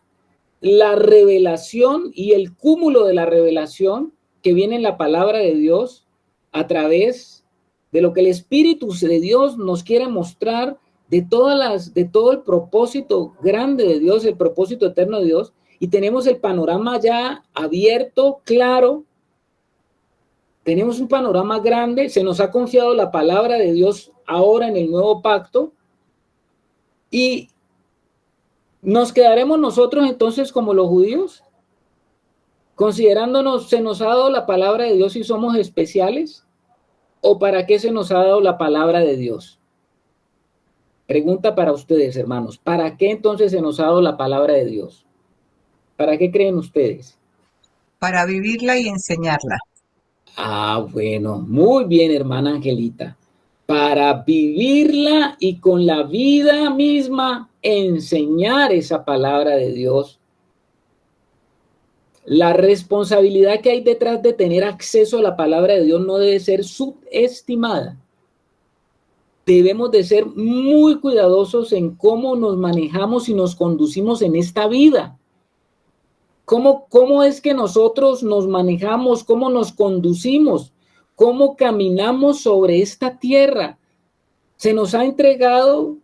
revelación y el cúmulo de la revelación que viene en la palabra de Dios a través de lo que el Espíritu de Dios nos quiere mostrar de todo el propósito grande de Dios, el propósito eterno de Dios, y tenemos el panorama ya abierto, claro. Tenemos un panorama grande, se nos ha confiado la palabra de Dios ahora en el nuevo pacto, y ¿nos quedaremos nosotros entonces como los judíos? Considerándonos, ¿se nos ha dado la palabra de Dios y somos especiales? ¿O para qué se nos ha dado la palabra de Dios? Pregunta para ustedes, hermanos. ¿Para qué entonces se nos ha dado la palabra de Dios? ¿Para qué creen ustedes? Para vivirla y enseñarla. Ah, bueno, muy bien, hermana Angelita. Para vivirla y con la vida misma enseñar esa palabra de Dios. La responsabilidad que hay detrás de tener acceso a la palabra de Dios no debe ser subestimada. Debemos de ser muy cuidadosos en cómo nos manejamos y nos conducimos en esta vida. ¿Cómo es que nosotros nos manejamos? ¿Cómo nos conducimos? ¿Cómo caminamos sobre esta tierra? Se nos ha entregado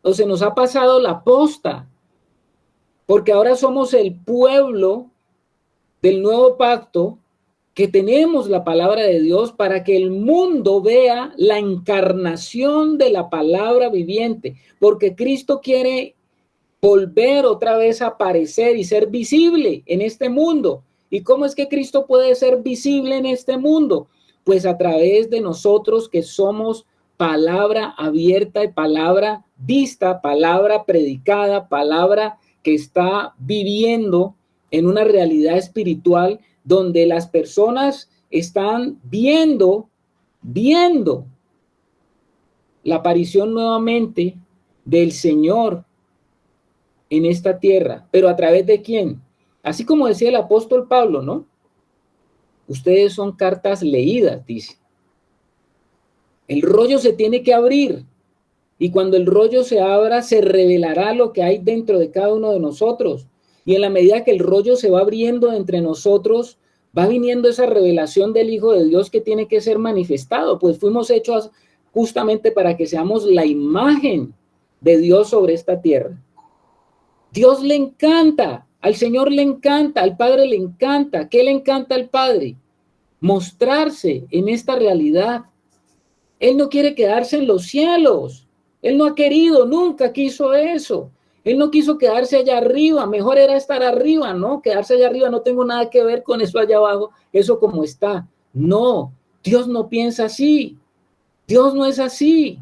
o se nos ha pasado la posta, porque ahora somos el pueblo del nuevo pacto que tenemos la palabra de Dios para que el mundo vea la encarnación de la palabra viviente, porque Cristo quiere volver otra vez a aparecer y ser visible en este mundo. ¿Y cómo es que Cristo puede ser visible en este mundo? Pues a través de nosotros que somos palabra abierta y palabra vista, palabra predicada, palabra que está viviendo en una realidad espiritual donde las personas están viendo la aparición nuevamente del Señor en esta tierra. ¿Pero a través de quién? Así como decía el apóstol Pablo, ¿no? Ustedes son cartas leídas, dice. El rollo se tiene que abrir, y cuando el rollo se abra, se revelará lo que hay dentro de cada uno de nosotros. Y en la medida que el rollo se va abriendo entre nosotros, va viniendo esa revelación del Hijo de Dios que tiene que ser manifestado, pues fuimos hechos justamente para que seamos la imagen de Dios sobre esta tierra. Dios le encanta Al Señor le encanta, al Padre le encanta. ¿Qué le encanta al Padre? Mostrarse en esta realidad. Él no quiere quedarse en los cielos. Él no ha querido, nunca quiso eso. Él no quiso quedarse allá arriba. Mejor era estar arriba, ¿no? Quedarse allá arriba, no tengo nada que ver con eso allá abajo, eso como está. No, Dios no piensa así. Dios no es así.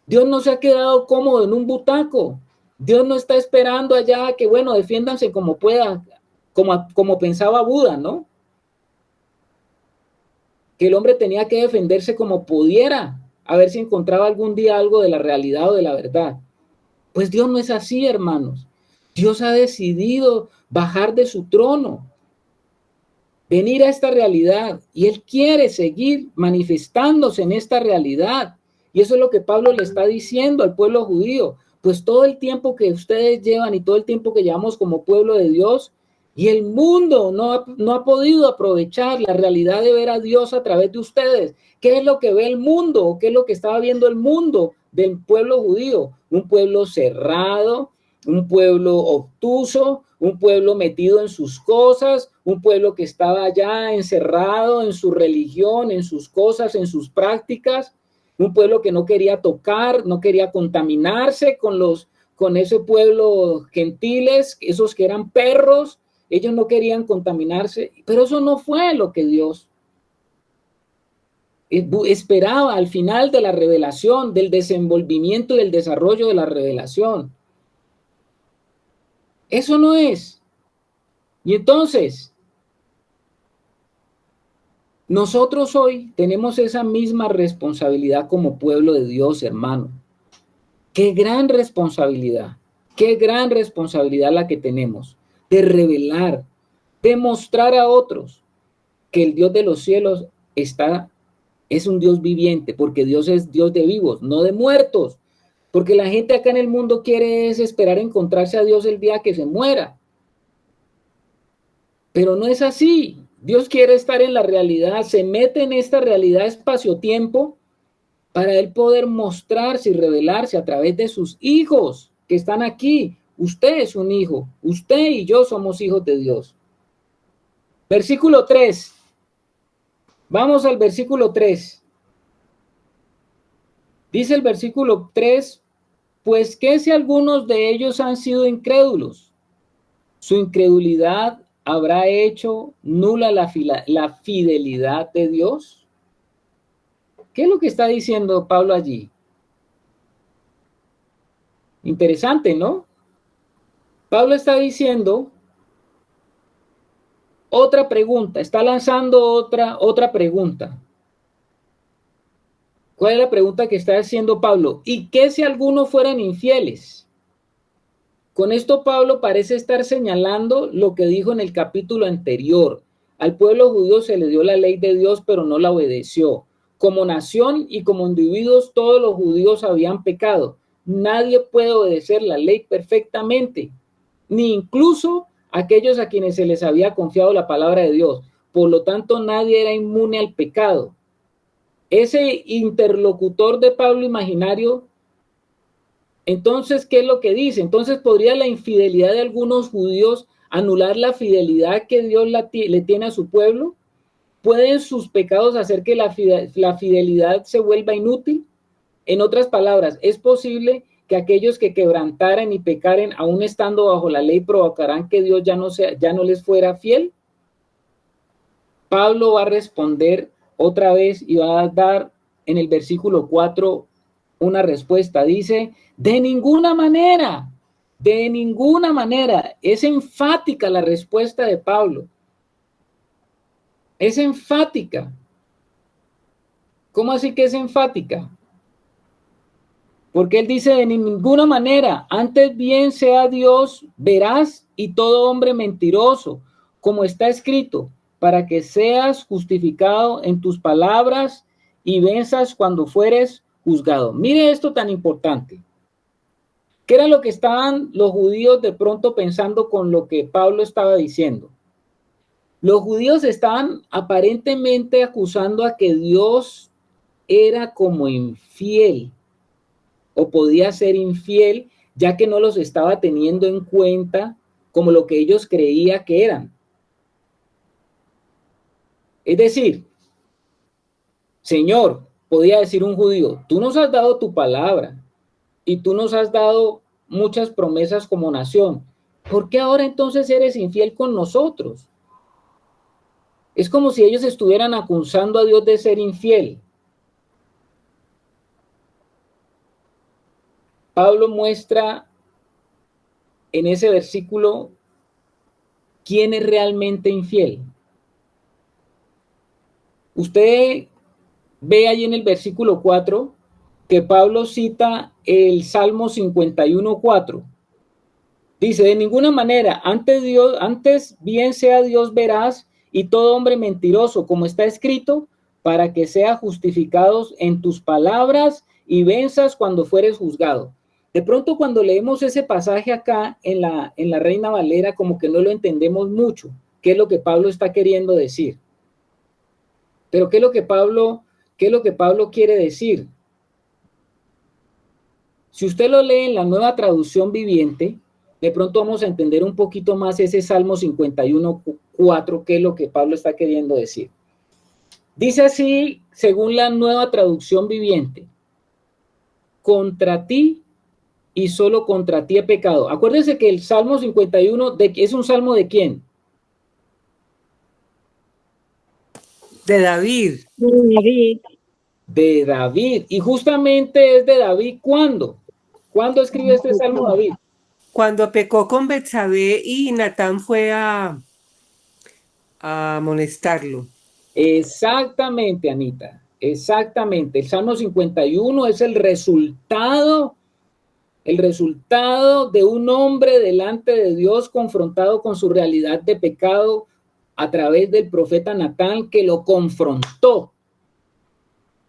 Dios no se ha quedado cómodo en un butaco. Dios no está esperando allá que, bueno, defiéndanse como puedan, como pensaba Buda, ¿no? Que el hombre tenía que defenderse como pudiera, a ver si encontraba algún día algo de la realidad o de la verdad. Pues Dios no es así, hermanos. Dios ha decidido bajar de su trono, venir a esta realidad, y Él quiere seguir manifestándose en esta realidad. Y eso es lo que Pablo le está diciendo al pueblo judío. Pues todo el tiempo que ustedes llevan y todo el tiempo que llevamos como pueblo de Dios, y el mundo no ha podido aprovechar la realidad de ver a Dios a través de ustedes. ¿Qué es lo que ve el mundo? ¿O qué es lo que estaba viendo el mundo del pueblo judío? Un pueblo cerrado, un pueblo obtuso, un pueblo metido en sus cosas, un pueblo que estaba ya encerrado en su religión, en sus cosas, en sus prácticas, un pueblo que no quería tocar, no quería contaminarse con ese pueblo gentiles, esos que eran perros. Ellos no querían contaminarse, pero eso no fue lo que Dios esperaba al final de la revelación, del desenvolvimiento y del desarrollo de la revelación. Eso no es. Y entonces, nosotros hoy tenemos esa misma responsabilidad como pueblo de Dios, hermano. Qué gran responsabilidad la que tenemos de revelar, de mostrar a otros que el Dios de los cielos es un Dios viviente, porque Dios es Dios de vivos, no de muertos. Porque la gente acá en el mundo quiere esperar encontrarse a Dios el día que se muera. Pero no es así. Dios quiere estar en la realidad, se mete en esta realidad espacio-tiempo para Él poder mostrarse y revelarse a través de sus hijos que están aquí. Usted es un hijo, usted y yo somos hijos de Dios. Versículo 3. Vamos al versículo 3. Dice el versículo 3, pues que si algunos de ellos han sido incrédulos, su incredulidad habrá hecho nula la fidelidad de Dios. ¿Qué es lo que está diciendo Pablo allí? Interesante, ¿no? Pablo está diciendo otra pregunta, está lanzando otra pregunta. ¿Cuál es la pregunta que está haciendo Pablo? ¿Y qué si algunos fueran infieles? Con esto Pablo parece estar señalando lo que dijo en el capítulo anterior. Al pueblo judío se le dio la ley de Dios, pero no la obedeció. Como nación y como individuos, todos los judíos habían pecado. Nadie puede obedecer la ley perfectamente, ni incluso aquellos a quienes se les había confiado la palabra de Dios. Por lo tanto, nadie era inmune al pecado. Ese interlocutor de Pablo imaginario, entonces, ¿qué es lo que dice? Entonces, ¿podría la infidelidad de algunos judíos anular la fidelidad que Dios le tiene a su pueblo? ¿Pueden sus pecados hacer que la fidelidad se vuelva inútil? En otras palabras, ¿es posible que aquellos que quebrantaren y pecaren, aún estando bajo la ley, provocarán que Dios ya no les fuera fiel? Pablo va a responder otra vez y va a dar en el versículo 4 una respuesta. Dice, de ninguna manera. Es enfática la respuesta de Pablo. Es enfática. ¿Cómo así que es enfática? Porque él dice, de ninguna manera, antes bien sea Dios veraz y todo hombre mentiroso, como está escrito, para que seas justificado en tus palabras y venzas cuando fueres juzgado. Mire esto tan importante. ¿Qué era lo que estaban los judíos de pronto pensando con lo que Pablo estaba diciendo? Los judíos estaban aparentemente acusando a que Dios era como infiel o podía ser infiel, ya que no los estaba teniendo en cuenta como lo que ellos creían que eran. Es decir, Señor, podía decir un judío, tú nos has dado tu palabra y tú nos has dado muchas promesas como nación. ¿Por qué ahora entonces eres infiel con nosotros? Es como si ellos estuvieran acusando a Dios de ser infiel. Pablo muestra en ese versículo quién es realmente infiel. Usted ve allí en el versículo 4 que Pablo cita el Salmo 51:4. Dice, de ninguna manera, antes bien sea Dios veraz y todo hombre mentiroso, como está escrito, para que sea justificados en tus palabras y venzas cuando fueres juzgado. De pronto cuando leemos ese pasaje acá en la Reina Valera, como que no lo entendemos mucho, qué es lo que Pablo está queriendo decir. Pero qué es lo que Pablo quiere decir. Si usted lo lee en la Nueva Traducción Viviente, de pronto vamos a entender un poquito más ese Salmo 51:4, qué es lo que Pablo está queriendo decir. Dice así, según la Nueva Traducción Viviente, contra ti y solo contra ti he pecado. Acuérdense que el Salmo 51 es un salmo ¿de quién? De David. De David. Y justamente es de David, ¿cuándo? ¿Cuándo escribe este salmo David? Cuando pecó con Betsabé y Natán fue a amonestarlo. Exactamente, Anita. Exactamente. El Salmo 51 es el resultado de un hombre delante de Dios confrontado con su realidad de pecado a través del profeta Natán que lo confrontó.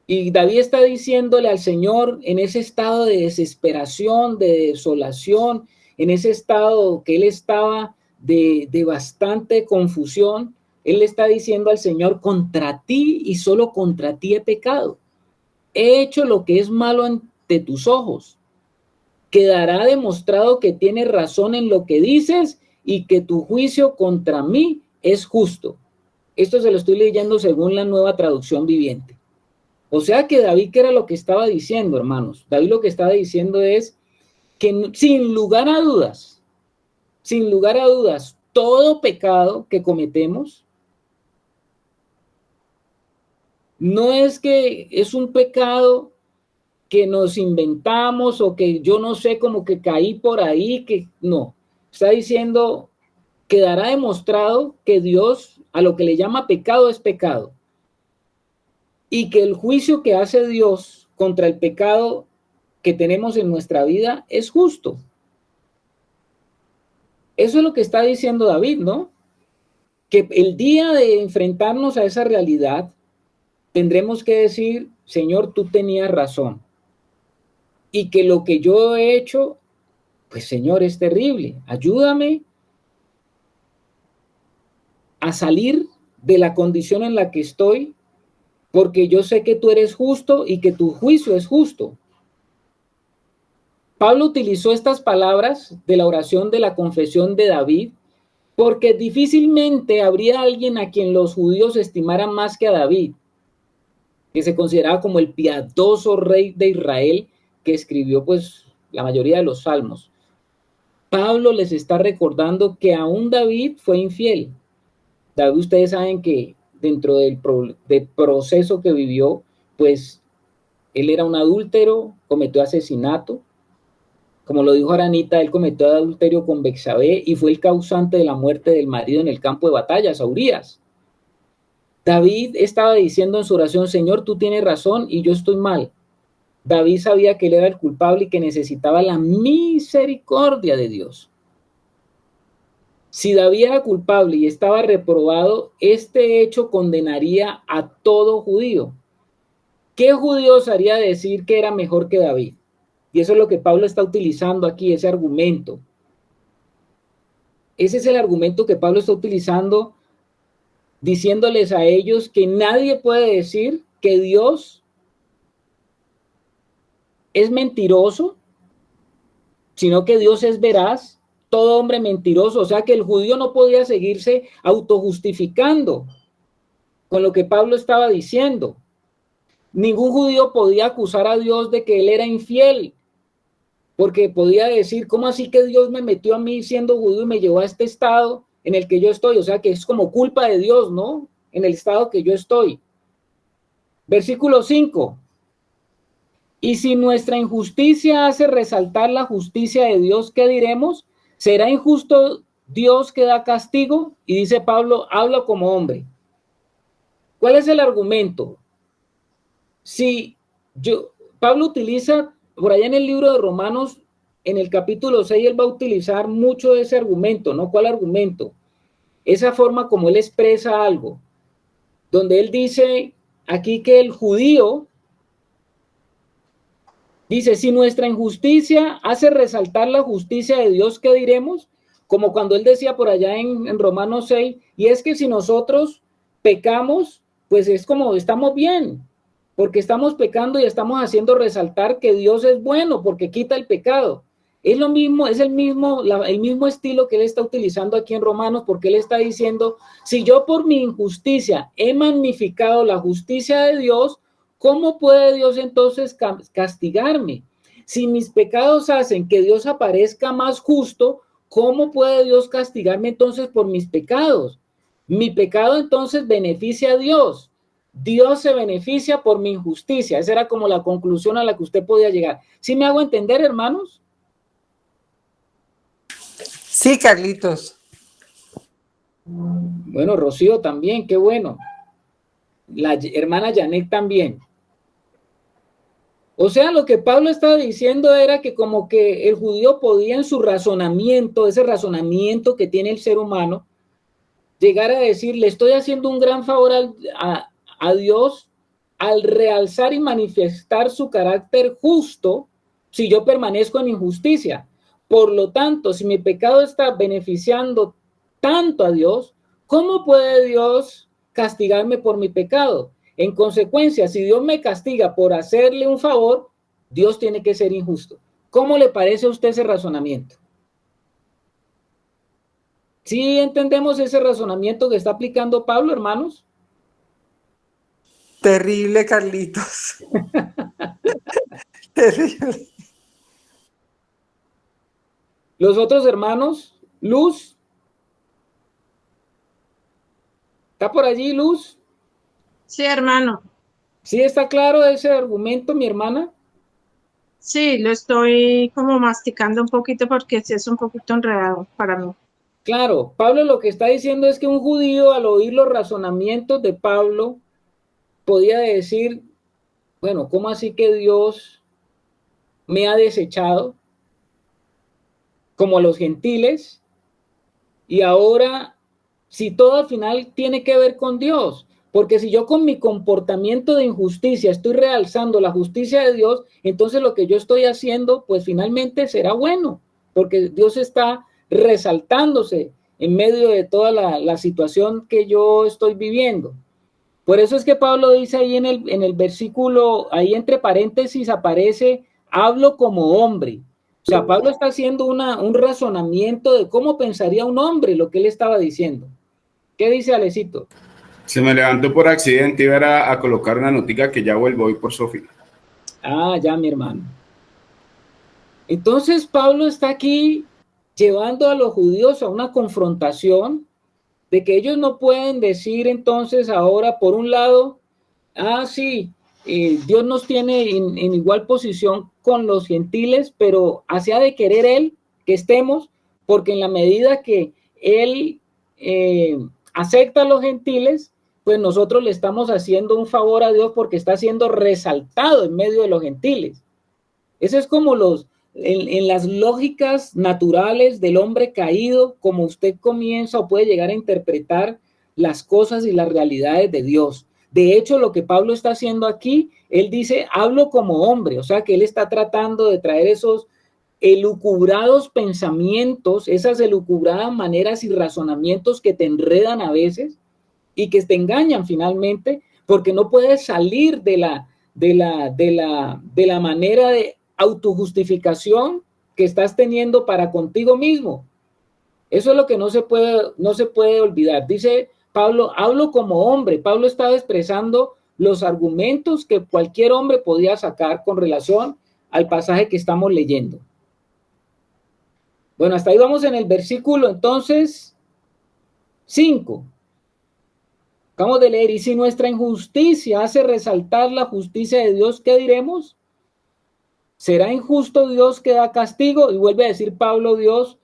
Y David está diciéndole al Señor en ese estado de desesperación, de desolación, en ese estado que él estaba de bastante confusión, él le está diciendo al Señor, contra ti y solo contra ti he pecado. He hecho lo que es malo ante tus ojos. Quedará demostrado que tienes razón en lo que dices y que tu juicio contra mí es justo. Esto se lo estoy leyendo según la Nueva Traducción Viviente. O sea que David, ¿qué era lo que estaba diciendo, hermanos? David lo que estaba diciendo es que sin lugar a dudas, todo pecado que cometemos no es que es un pecado que nos inventamos o que yo no sé, como que caí por ahí, que no. Está diciendo, quedará demostrado que Dios a lo que le llama pecado es pecado. Y que el juicio que hace Dios contra el pecado que tenemos en nuestra vida es justo. Eso es lo que está diciendo David, ¿no? Que el día de enfrentarnos a esa realidad, tendremos que decir, Señor, tú tenías razón. Y que lo que yo he hecho, pues Señor, es terrible. Ayúdame a salir de la condición en la que estoy, porque yo sé que tú eres justo y que tu juicio es justo. Pablo utilizó estas palabras de la oración de la confesión de David porque difícilmente habría alguien a quien los judíos estimaran más que a David, que se consideraba como el piadoso rey de Israel que escribió pues la mayoría de los salmos. Pablo les está recordando que aún David fue infiel. David, ustedes saben que dentro del proceso que vivió, pues él era un adúltero, cometió asesinato. Como lo dijo Aranita, él cometió adulterio con Betsabé y fue el causante de la muerte del marido en el campo de batalla, Urías. David estaba diciendo en su oración, Señor, tú tienes razón y yo estoy mal. David sabía que él era el culpable y que necesitaba la misericordia de Dios. Si David era culpable y estaba reprobado, este hecho condenaría a todo judío. ¿Qué judío osaría decir que era mejor que David? Y eso es lo que Pablo está utilizando aquí, ese argumento. Ese es el argumento que Pablo está utilizando, diciéndoles a ellos que nadie puede decir que Dios es mentiroso, sino que Dios es veraz todo hombre mentiroso. O sea que el judío no podía seguirse autojustificando con lo que Pablo estaba diciendo. Ningún judío podía acusar a Dios de que él era infiel, porque podía decir, ¿cómo así que Dios me metió a mí siendo judío y me llevó a este estado en el que yo estoy? O sea que es como culpa de Dios, ¿no? En el estado que yo estoy. Versículo 5. Y si nuestra injusticia hace resaltar la justicia de Dios, ¿qué diremos? ¿Será injusto Dios que da castigo? Y dice Pablo, habla como hombre. ¿Cuál es el argumento? Pablo utiliza, por allá en el libro de Romanos, en el capítulo 6, él va a utilizar mucho ese argumento, ¿no? ¿Cuál argumento? Esa forma como él expresa algo, donde él dice aquí que el judío, dice, si nuestra injusticia hace resaltar la justicia de Dios, ¿qué diremos? Como cuando él decía por allá en Romanos 6, y es que si nosotros pecamos, pues es como estamos bien, porque estamos pecando y estamos haciendo resaltar que Dios es bueno porque quita el pecado. Es lo mismo, es el mismo estilo que él está utilizando aquí en Romanos, porque él está diciendo, si yo por mi injusticia he magnificado la justicia de Dios, ¿cómo puede Dios entonces castigarme? Si mis pecados hacen que Dios aparezca más justo, ¿cómo puede Dios castigarme entonces por mis pecados? Mi pecado entonces beneficia a Dios. Dios se beneficia por mi injusticia. Esa era como la conclusión a la que usted podía llegar. ¿Sí me hago entender, hermanos? Sí, Carlitos. Bueno, Rocío también, qué bueno. La hermana Janet también. O sea, lo que Pablo estaba diciendo era que como que el judío podía en su razonamiento, ese razonamiento que tiene el ser humano, llegar a decir, le estoy haciendo un gran favor a Dios al realzar y manifestar su carácter justo si yo permanezco en injusticia. Por lo tanto, si mi pecado está beneficiando tanto a Dios, ¿cómo puede Dios castigarme por mi pecado? En consecuencia, si Dios me castiga por hacerle un favor, Dios tiene que ser injusto. ¿Cómo le parece a usted ese razonamiento? ¿Sí entendemos ese razonamiento que está aplicando Pablo, hermanos? Terrible, Carlitos. Terrible. Los otros hermanos, Luz. ¿Está por allí, Luz? Sí, hermano. ¿Sí está claro ese argumento, mi hermana? Sí, lo estoy como masticando un poquito porque sí es un poquito enredado para mí. Claro, Pablo lo que está diciendo es que un judío al oír los razonamientos de Pablo podía decir, bueno, ¿cómo así que Dios me ha desechado como a los gentiles? Y ahora, si todo al final tiene que ver con Dios, porque si yo con mi comportamiento de injusticia estoy realzando la justicia de Dios, entonces lo que yo estoy haciendo, pues finalmente será bueno, porque Dios está resaltándose en medio de toda la situación que yo estoy viviendo. Por eso es que Pablo dice ahí en el versículo, ahí entre paréntesis aparece, hablo como hombre. O sea, Pablo está haciendo un razonamiento de cómo pensaría un hombre lo que él estaba diciendo. ¿Qué dice Alecito? Se me levantó por accidente y iba a colocar una notica que ya vuelvo hoy por Sofía. Ah, ya, mi hermano. Entonces Pablo está aquí llevando a los judíos a una confrontación de que ellos no pueden decir entonces ahora, por un lado, sí, Dios nos tiene en igual posición con los gentiles, pero hacia de querer Él que estemos, porque en la medida que Él acepta a los gentiles, pues nosotros le estamos haciendo un favor a Dios porque está siendo resaltado en medio de los gentiles. Eso es como en las lógicas naturales del hombre caído, como usted comienza o puede llegar a interpretar las cosas y las realidades de Dios. De hecho, lo que Pablo está haciendo aquí, él dice, hablo como hombre, o sea que él está tratando de traer esos elucubrados pensamientos, esas elucubradas maneras y razonamientos que te enredan a veces y que te engañan finalmente, porque no puedes salir de la manera de autojustificación que estás teniendo para contigo mismo. Eso es lo que no se puede olvidar. Dice Pablo, hablo como hombre. Pablo estaba expresando los argumentos que cualquier hombre podía sacar con relación al pasaje que estamos leyendo. Bueno, hasta ahí vamos en el versículo, entonces, 5. Acabamos de leer, y si nuestra injusticia hace resaltar la justicia de Dios, ¿qué diremos? ¿Será injusto Dios que da castigo? Y vuelve a decir Pablo, Dios,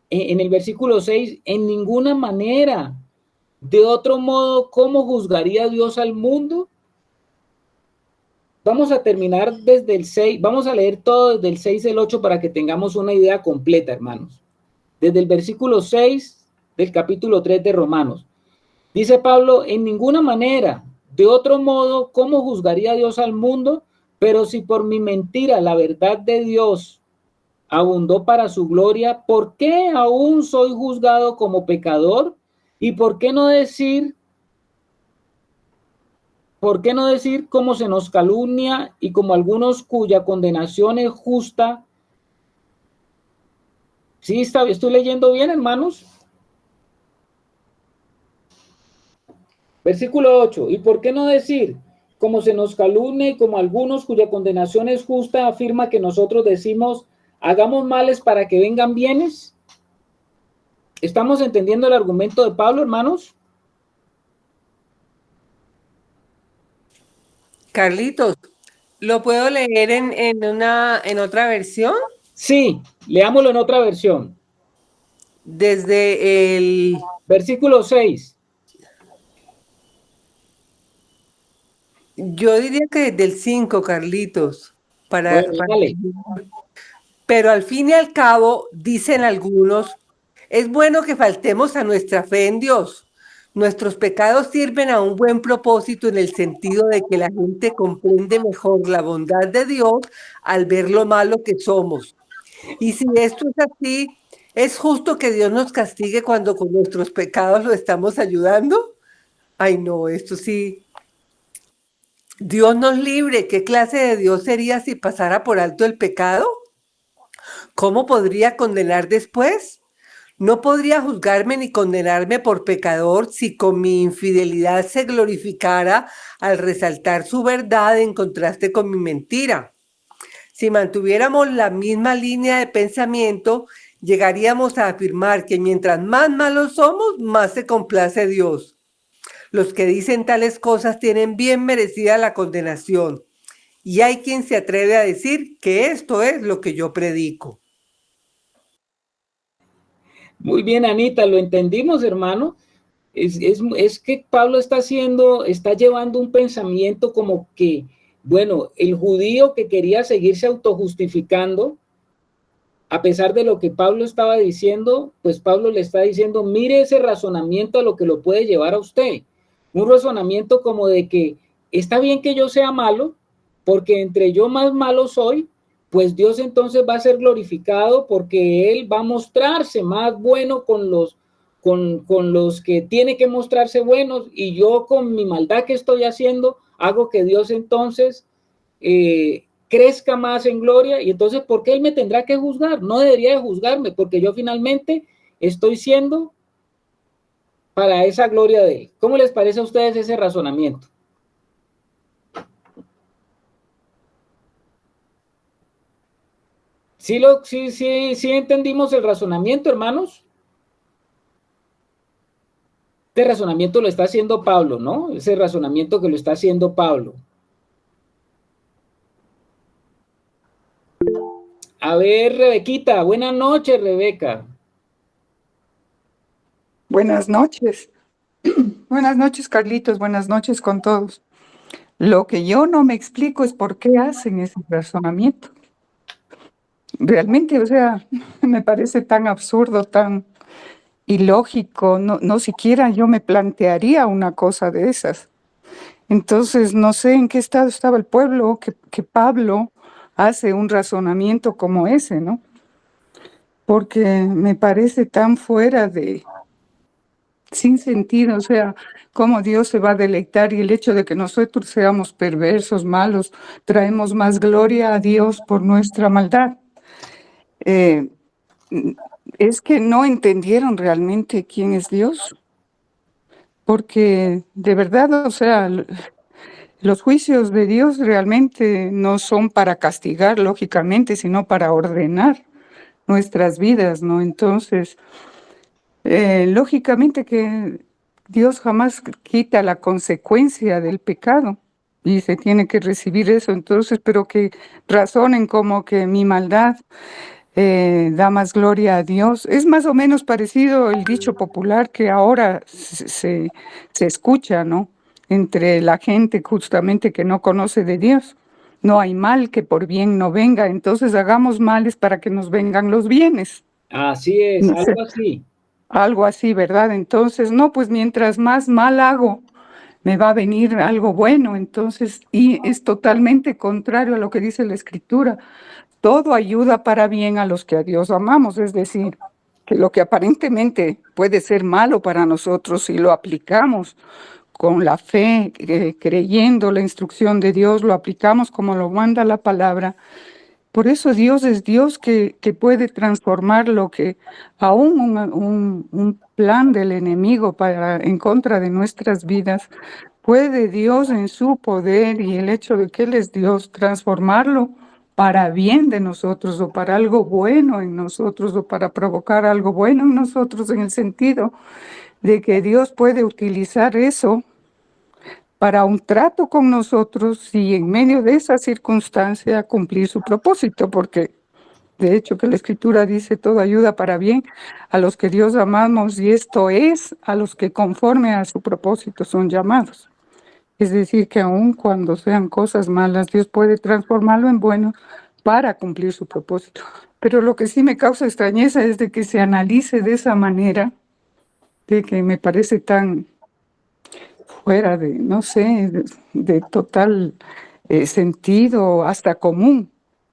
en el versículo 6, en ninguna manera. De otro modo, ¿cómo juzgaría Dios al mundo? Vamos a terminar desde el 6, vamos a leer todo desde el 6 al 8 para que tengamos una idea completa, hermanos. Desde el versículo 6 del capítulo 3 de Romanos. Dice Pablo, en ninguna manera, de otro modo, ¿cómo juzgaría Dios al mundo? Pero si por mi mentira la verdad de Dios abundó para su gloria, ¿por qué aún soy juzgado como pecador? ¿Y por qué no decir cómo se nos calumnia y como algunos cuya condenación es justa? ¿Sí estoy leyendo bien, hermanos? Versículo 8. ¿Y por qué no decir, como se nos calumnia y como algunos cuya condenación es justa, afirma que nosotros decimos, hagamos males para que vengan bienes? ¿Estamos entendiendo el argumento de Pablo, hermanos? Carlitos, ¿lo puedo leer en otra versión? Sí, leámoslo en otra versión. Desde el versículo 6. Yo diría que desde el 5, Carlitos. Dale. Pero al fin y al cabo, dicen algunos, es bueno que faltemos a nuestra fe en Dios. Nuestros pecados sirven a un buen propósito en el sentido de que la gente comprende mejor la bondad de Dios al ver lo malo que somos. Y si esto es así, ¿es justo que Dios nos castigue cuando con nuestros pecados lo estamos ayudando? Ay, no, esto sí. Dios nos libre. ¿Qué clase de Dios sería si pasara por alto el pecado? ¿Cómo podría condenar después? No podría juzgarme ni condenarme por pecador si con mi infidelidad se glorificara al resaltar su verdad en contraste con mi mentira. Si mantuviéramos la misma línea de pensamiento, llegaríamos a afirmar que mientras más malos somos, más se complace Dios. Los que dicen tales cosas tienen bien merecida la condenación. Y hay quien se atreve a decir que esto es lo que yo predico. Muy bien, Anita, lo entendimos, hermano. Es que Pablo está llevando un pensamiento como que, bueno, el judío que quería seguirse autojustificando, a pesar de lo que Pablo estaba diciendo, pues Pablo le está diciendo, mire ese razonamiento a lo que lo puede llevar a usted. Un razonamiento como de que está bien que yo sea malo, porque entre yo más malo soy, pues Dios entonces va a ser glorificado porque Él va a mostrarse más bueno con los que tiene que mostrarse buenos, y yo con mi maldad que estoy haciendo, hago que Dios entonces crezca más en gloria, y entonces ¿por qué Él me tendrá que juzgar? No debería de juzgarme, porque yo finalmente estoy siendo para esa gloria de Él. ¿Cómo les parece a ustedes ese razonamiento? Sí entendimos el razonamiento, hermanos. Este razonamiento lo está haciendo Pablo, ¿no? Ese razonamiento que lo está haciendo Pablo. A ver, Rebequita, buenas noches, Rebeca. Buenas noches. Buenas noches, Carlitos. Buenas noches con todos. Lo que yo no me explico es por qué hacen ese razonamiento. Realmente, o sea, me parece tan absurdo, tan ilógico. No siquiera yo me plantearía una cosa de esas. Entonces, no sé en qué estado estaba el pueblo que Pablo hace un razonamiento como ese, ¿no? Porque me parece tan fuera de... sin sentido, o sea, cómo Dios se va a deleitar, y el hecho de que nosotros seamos perversos, malos, traemos más gloria a Dios por nuestra maldad. es que no entendieron realmente quién es Dios, porque de verdad, o sea, los juicios de Dios realmente no son para castigar, lógicamente, sino para ordenar nuestras vidas, ¿no? Entonces, lógicamente que Dios jamás quita la consecuencia del pecado y se tiene que recibir eso. Entonces, pero que razonen como que mi maldad da más gloria a Dios. Es más o menos parecido el dicho popular que ahora se escucha, ¿no? Entre la gente justamente que no conoce de Dios. No hay mal que por bien no venga, entonces hagamos males para que nos vengan los bienes. Así es, No sé, algo así. algo así, ¿verdad? Entonces, no, pues mientras más mal hago, me va a venir algo bueno. Entonces, y es totalmente contrario a lo que dice la Escritura. Todo ayuda para bien a los que a Dios amamos, es decir, que lo que aparentemente puede ser malo para nosotros, si lo aplicamos con la fe, creyendo la instrucción de Dios, lo aplicamos como lo manda la palabra. Por eso Dios es Dios que puede transformar lo que aún un plan del enemigo en contra de nuestras vidas, puede Dios en su poder y el hecho de que Él es Dios transformarlo para bien de nosotros o para algo bueno en nosotros o para provocar algo bueno en nosotros, en el sentido de que Dios puede utilizar eso para un trato con nosotros y en medio de esa circunstancia cumplir su propósito, porque de hecho que la Escritura dice todo ayuda para bien a los que Dios amamos, y esto es a los que conforme a su propósito son llamados. Es decir, que aun cuando sean cosas malas, Dios puede transformarlo en bueno para cumplir su propósito. Pero lo que sí me causa extrañeza es de que se analice de esa manera, de que me parece tan fuera de, no sé, de total sentido, hasta común,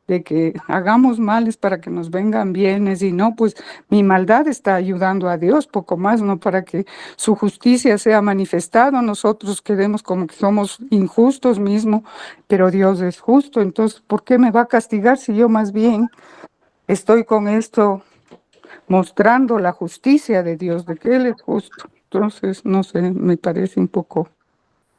de que hagamos males para que nos vengan bienes, y no, pues mi maldad está ayudando a Dios, poco más, ¿no? Para que su justicia sea manifestada. Nosotros queremos como que somos injustos mismo, pero Dios es justo. Entonces, ¿por qué me va a castigar si yo más bien estoy con esto mostrando la justicia de Dios, de que Él es justo? Entonces, no sé, me parece un poco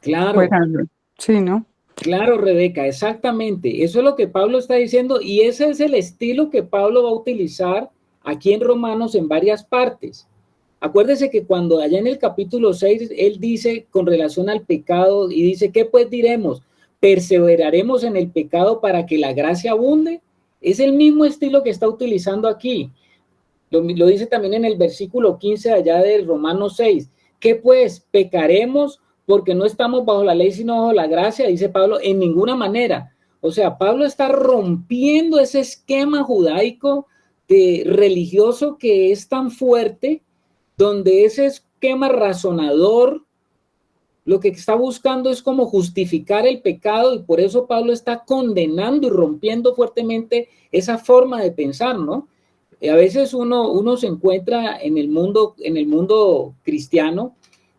Claro, fuera de... Sí, ¿no? claro, Rebeca, exactamente. Eso es lo que Pablo está diciendo y ese es el estilo que Pablo va a utilizar aquí en Romanos en varias partes. Acuérdese que cuando allá en el capítulo 6, él dice con relación al pecado y dice, ¿qué pues diremos? ¿Perseveraremos en el pecado para que la gracia abunde? Es el mismo estilo que está utilizando aquí. Lo dice también en el versículo 15 allá de Romanos 6. ¿Qué pues? ¿Pecaremos porque no estamos bajo la ley sino bajo la gracia? Dice Pablo, en ninguna manera. O sea, Pablo está rompiendo ese esquema judaico religioso que es tan fuerte, donde ese esquema razonador lo que está buscando es como justificar el pecado, y por eso Pablo está condenando y rompiendo fuertemente esa forma de pensar, ¿no? A veces uno se encuentra en el mundo cristiano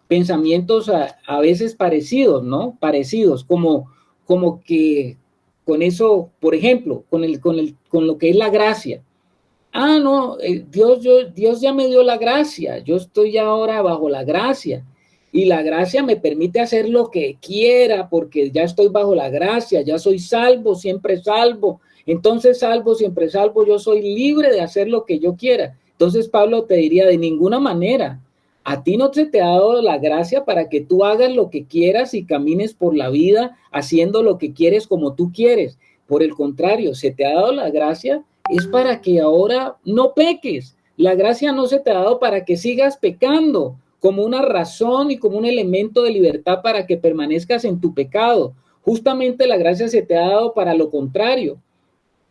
pensamientos a veces parecidos, ¿no? Parecidos, como que con eso, por ejemplo, con lo que es la gracia. Ah, no, Dios ya me dio la gracia, yo estoy ahora bajo la gracia y la gracia me permite hacer lo que quiera porque ya estoy bajo la gracia, ya soy salvo, siempre salvo, entonces salvo, siempre salvo, yo soy libre de hacer lo que yo quiera. Entonces Pablo te diría, de ninguna manera, a ti no se te ha dado la gracia para que tú hagas lo que quieras y camines por la vida haciendo lo que quieres como tú quieres. Por el contrario, se te ha dado la gracia es para que ahora no peques. La gracia no se te ha dado para que sigas pecando como una razón y como un elemento de libertad para que permanezcas en tu pecado. Justamente la gracia se te ha dado para lo contrario.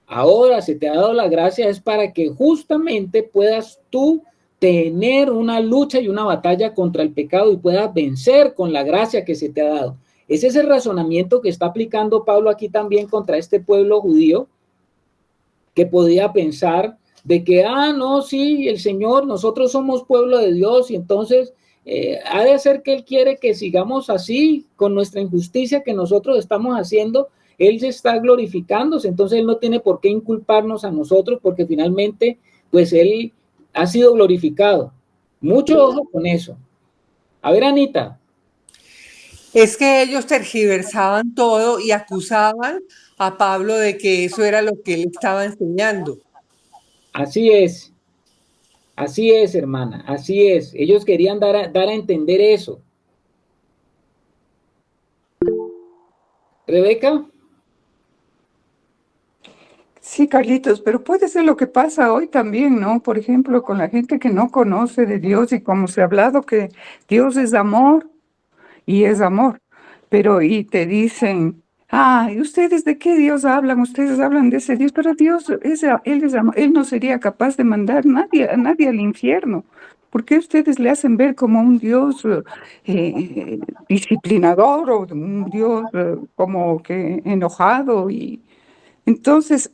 Ahora se te ha dado la gracia es para que justamente puedas tú tener una lucha y una batalla contra el pecado y puedas vencer con la gracia que se te ha dado. Ese es el razonamiento que está aplicando Pablo aquí también contra este pueblo judío, que podía pensar de que, no, sí, el Señor, nosotros somos pueblo de Dios y entonces ha de ser que Él quiere que sigamos así, con nuestra injusticia que nosotros estamos haciendo, Él se está glorificándose, entonces Él no tiene por qué inculparnos a nosotros porque finalmente, pues Él ha sido glorificado. Mucho ojo con eso. A ver, Anita. Es que ellos tergiversaban todo y acusaban a Pablo de que eso era lo que él estaba enseñando. Así es, hermana, así es. Ellos querían dar a entender eso. Rebeca. Sí, Carlitos, pero puede ser lo que pasa hoy también, ¿no? Por ejemplo, con la gente que no conoce de Dios y como se ha hablado que Dios es amor y es amor, pero y te dicen, ¿y ustedes de qué Dios hablan? Ustedes hablan de ese Dios, pero Dios, Él es amor, Él no sería capaz de mandar a nadie al infierno. ¿Por qué ustedes le hacen ver como un Dios disciplinador o un Dios como que enojado? Y entonces,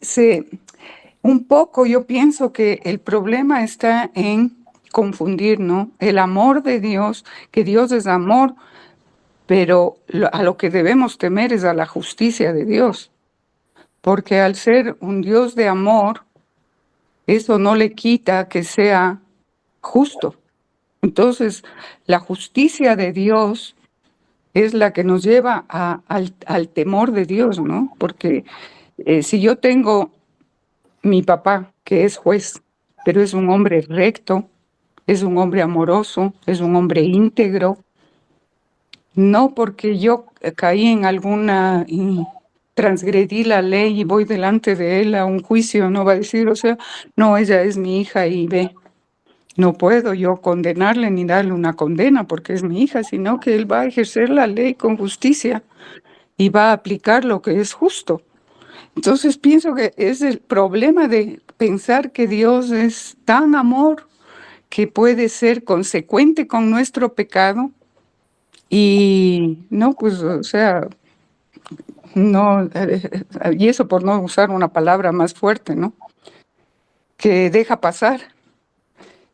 un poco yo pienso que el problema está en confundir, ¿no? El amor de Dios, que Dios es amor, pero a lo que debemos temer es a la justicia de Dios, porque al ser un Dios de amor, eso no le quita que sea justo. Entonces, la justicia de Dios es la que nos lleva al temor de Dios, ¿no? Porque si yo tengo mi papá, que es juez, pero es un hombre recto, es un hombre amoroso, es un hombre íntegro, no porque yo caí en alguna, transgredí la ley y voy delante de él a un juicio, no va a decir, o sea, no, ella es mi hija y ve. No puedo yo condenarle ni darle una condena porque es mi hija, sino que él va a ejercer la ley con justicia y va a aplicar lo que es justo. Entonces pienso que es el problema de pensar que Dios es tan amor que puede ser consecuente con nuestro pecado y no, pues, o sea, no, y eso por no usar una palabra más fuerte, ¿no? Que deja pasar.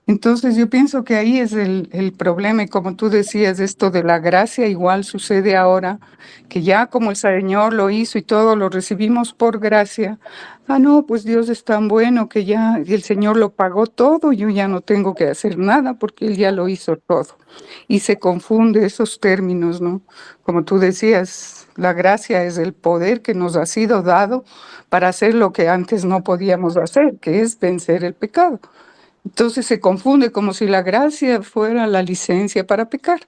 Entonces yo pienso que ahí es el problema y como tú decías, esto de la gracia igual sucede ahora, que ya como el Señor lo hizo y todo lo recibimos por gracia, no, pues Dios es tan bueno que ya el Señor lo pagó todo, yo ya no tengo que hacer nada porque Él ya lo hizo todo. Y se confunde esos términos, ¿no? Como tú decías, la gracia es el poder que nos ha sido dado para hacer lo que antes no podíamos hacer, que es vencer el pecado. Entonces se confunde como si la gracia fuera la licencia para pecar.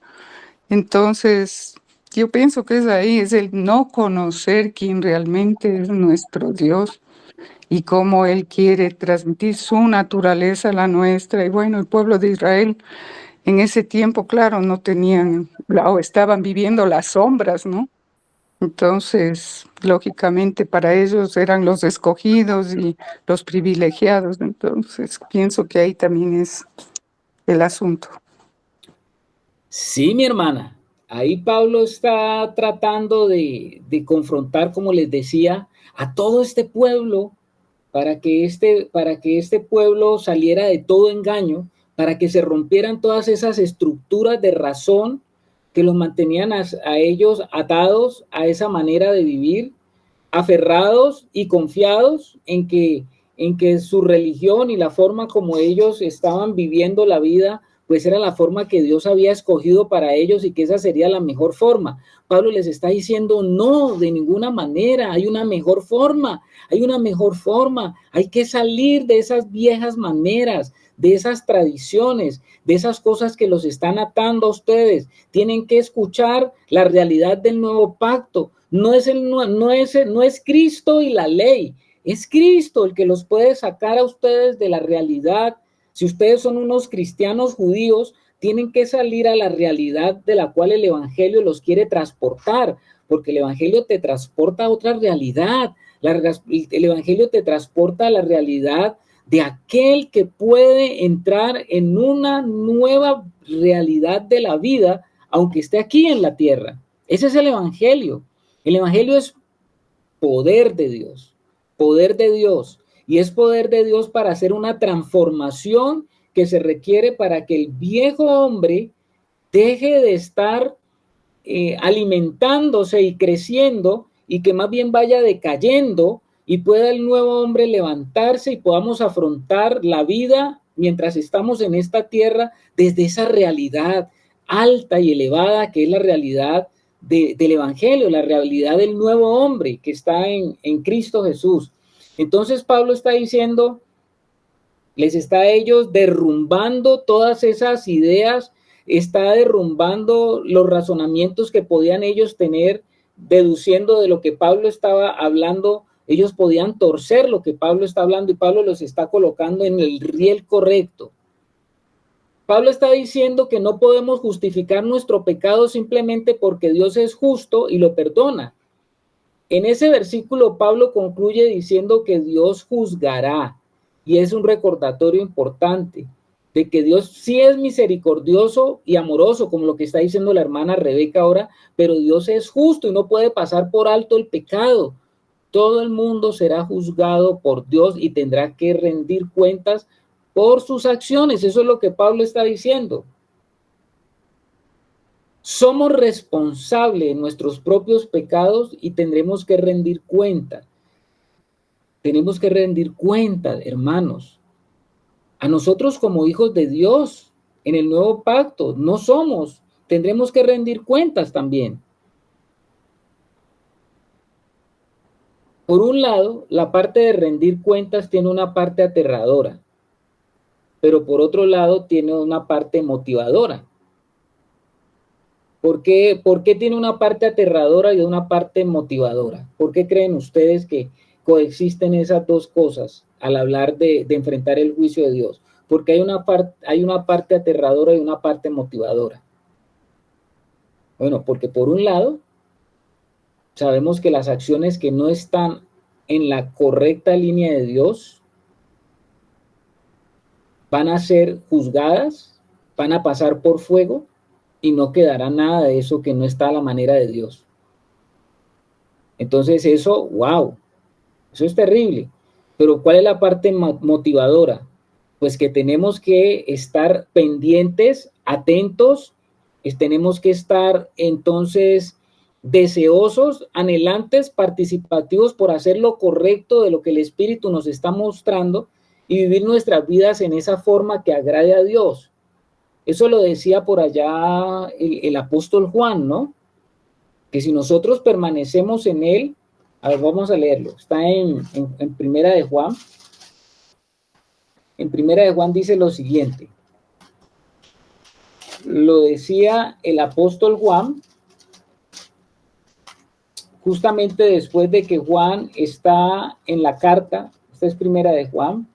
Entonces, yo pienso que es ahí, es el no conocer quién realmente es nuestro Dios y cómo Él quiere transmitir su naturaleza a la nuestra. Y bueno, el pueblo de Israel en ese tiempo, claro, no tenían, o estaban viviendo las sombras, ¿no? Entonces, lógicamente, para ellos eran los escogidos y los privilegiados. Entonces, pienso que ahí también es el asunto. Sí, mi hermana. Ahí Pablo está tratando de confrontar, como les decía, a todo este pueblo para que este pueblo saliera de todo engaño, para que se rompieran todas esas estructuras de razón que los mantenían a ellos atados a esa manera de vivir, aferrados y confiados en que su religión y la forma como ellos estaban viviendo la vida, pues era la forma que Dios había escogido para ellos y que esa sería la mejor forma. Pablo les está diciendo, no, de ninguna manera, hay una mejor forma, hay que salir de esas viejas maneras, de esas tradiciones, de esas cosas que los están atando a ustedes. Tienen que escuchar la realidad del nuevo pacto. No es Cristo y la ley, es Cristo el que los puede sacar a ustedes de la realidad. Si ustedes son unos cristianos judíos, tienen que salir a la realidad de la cual el evangelio los quiere transportar, porque el evangelio te transporta a otra realidad. El evangelio te transporta a la realidad de aquel que puede entrar en una nueva realidad de la vida, aunque esté aquí en la tierra. Ese es el evangelio. El evangelio es poder de Dios, y es poder de Dios para hacer una transformación que se requiere para que el viejo hombre deje de estar alimentándose y creciendo y que más bien vaya decayendo y pueda el nuevo hombre levantarse y podamos afrontar la vida mientras estamos en esta tierra, desde esa realidad alta y elevada que es la realidad del Evangelio, la realidad del nuevo hombre que está en Cristo Jesús. Entonces Pablo está diciendo, les está a ellos derrumbando todas esas ideas, está derrumbando los razonamientos que podían ellos tener, deduciendo de lo que Pablo estaba hablando. Ellos podían torcer lo que Pablo está hablando y Pablo los está colocando en el riel correcto. Pablo está diciendo que no podemos justificar nuestro pecado simplemente porque Dios es justo y lo perdona. En ese versículo Pablo concluye diciendo que Dios juzgará, y es un recordatorio importante de que Dios sí es misericordioso y amoroso, como lo que está diciendo la hermana Rebeca ahora, pero Dios es justo y no puede pasar por alto el pecado. Todo el mundo será juzgado por Dios y tendrá que rendir cuentas por sus acciones. Eso es lo que Pablo está diciendo. Somos responsables de nuestros propios pecados y tendremos que rendir cuenta. Tenemos que rendir cuenta, hermanos. A nosotros como hijos de Dios, en el nuevo pacto, no somos. Tendremos que rendir cuentas también. Por un lado, la parte de rendir cuentas tiene una parte aterradora, pero por otro lado tiene una parte motivadora. ¿Por qué tiene una parte aterradora y una parte motivadora? ¿Por qué creen ustedes que coexisten esas dos cosas al hablar de enfrentar el juicio de Dios? Porque hay una parte aterradora y una parte motivadora. Bueno, porque por un lado, sabemos que las acciones que no están en la correcta línea de Dios van a ser juzgadas, van a pasar por fuego y no quedará nada de eso que no está a la manera de Dios. Entonces eso, wow, eso es terrible. Pero ¿cuál es la parte motivadora? Pues que tenemos que estar pendientes, atentos, tenemos que estar entonces deseosos, anhelantes, participativos por hacer lo correcto de lo que el Espíritu nos está mostrando y vivir nuestras vidas en esa forma que agrade a Dios. Eso lo decía por allá el apóstol Juan, ¿no? Que si nosotros permanecemos en él, a ver, vamos a leerlo. Está en Primera de Juan. En Primera de Juan dice lo siguiente. Lo decía el apóstol Juan, justamente después de que Juan está en la carta. Esta es Primera de Juan.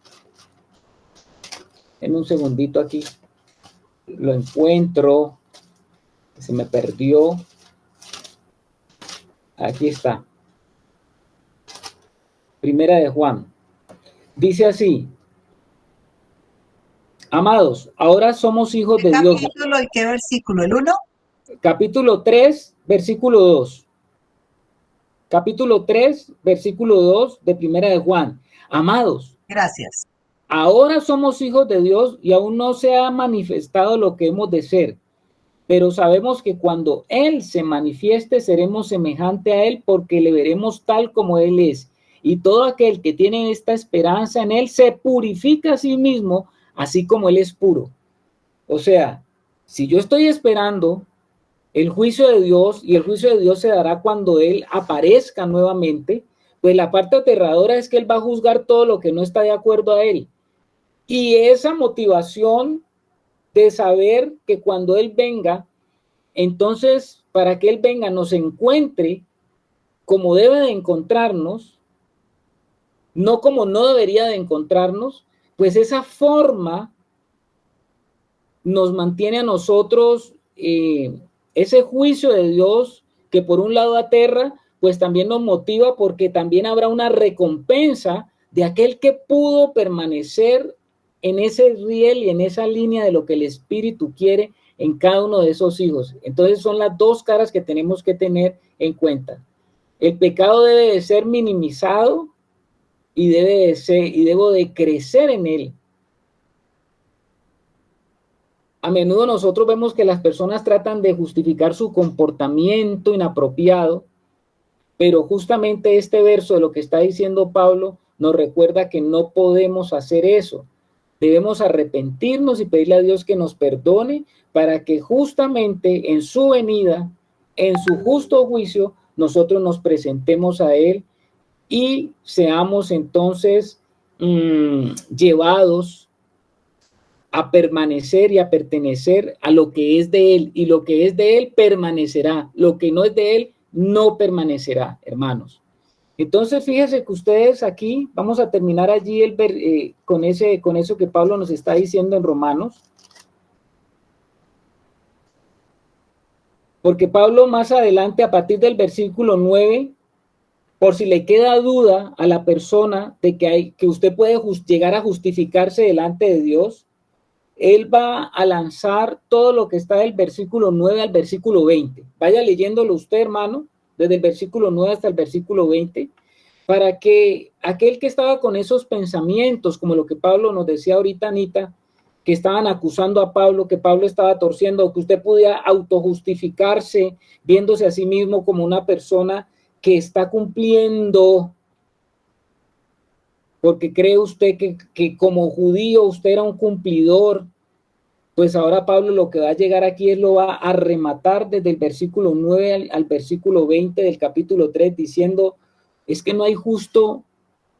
En un segundito aquí. Lo encuentro. Se me perdió. Aquí está. Primera de Juan. Dice así. Amados, ahora somos hijos de Dios. ¿Qué capítulo y qué versículo? ¿El 1? Capítulo 3, versículo 2. Capítulo 3, versículo 2 de Primera de Juan. Amados. Gracias. Ahora somos hijos de Dios y aún no se ha manifestado lo que hemos de ser. Pero sabemos que cuando Él se manifieste, seremos semejante a Él porque le veremos tal como Él es. Y todo aquel que tiene esta esperanza en Él se purifica a sí mismo, así como Él es puro. O sea, si yo estoy esperando el juicio de Dios, y el juicio de Dios se dará cuando Él aparezca nuevamente, pues la parte aterradora es que Él va a juzgar todo lo que no está de acuerdo a Él. Y esa motivación de saber que cuando Él venga, entonces para que Él venga nos encuentre como debe de encontrarnos, no como no debería de encontrarnos, pues esa forma nos mantiene a nosotros, ese juicio de Dios que por un lado aterra, pues también nos motiva porque también habrá una recompensa de aquel que pudo permanecer en ese riel y en esa línea de lo que el Espíritu quiere en cada uno de esos hijos. Entonces son las dos caras que tenemos que tener en cuenta. El pecado debe de ser minimizado y debo de crecer en él. A menudo nosotros vemos que las personas tratan de justificar su comportamiento inapropiado, pero justamente este verso de lo que está diciendo Pablo nos recuerda que no podemos hacer eso. Debemos arrepentirnos y pedirle a Dios que nos perdone para que justamente en su venida, en su justo juicio, nosotros nos presentemos a Él y seamos entonces llevados a permanecer y a pertenecer a lo que es de Él, y lo que es de Él permanecerá, lo que no es de Él no permanecerá, hermanos. Entonces, fíjense que ustedes aquí, vamos a terminar allí con eso que Pablo nos está diciendo en Romanos, porque Pablo más adelante, a partir del versículo 9, por si le queda duda a la persona de que usted puede llegar a justificarse delante de Dios, él va a lanzar todo lo que está del versículo 9 al versículo 20. Vaya leyéndolo usted, hermano, desde el versículo 9 hasta el versículo 20, para que aquel que estaba con esos pensamientos, como lo que Pablo nos decía ahorita, Anita, que estaban acusando a Pablo, que Pablo estaba torciendo, que usted pudiera autojustificarse, viéndose a sí mismo como una persona que está cumpliendo, porque cree usted que como judío usted era un cumplidor. Pues ahora Pablo lo que va a llegar aquí es lo va a rematar desde el versículo 9 al versículo 20 del capítulo 3, diciendo, es que no hay justo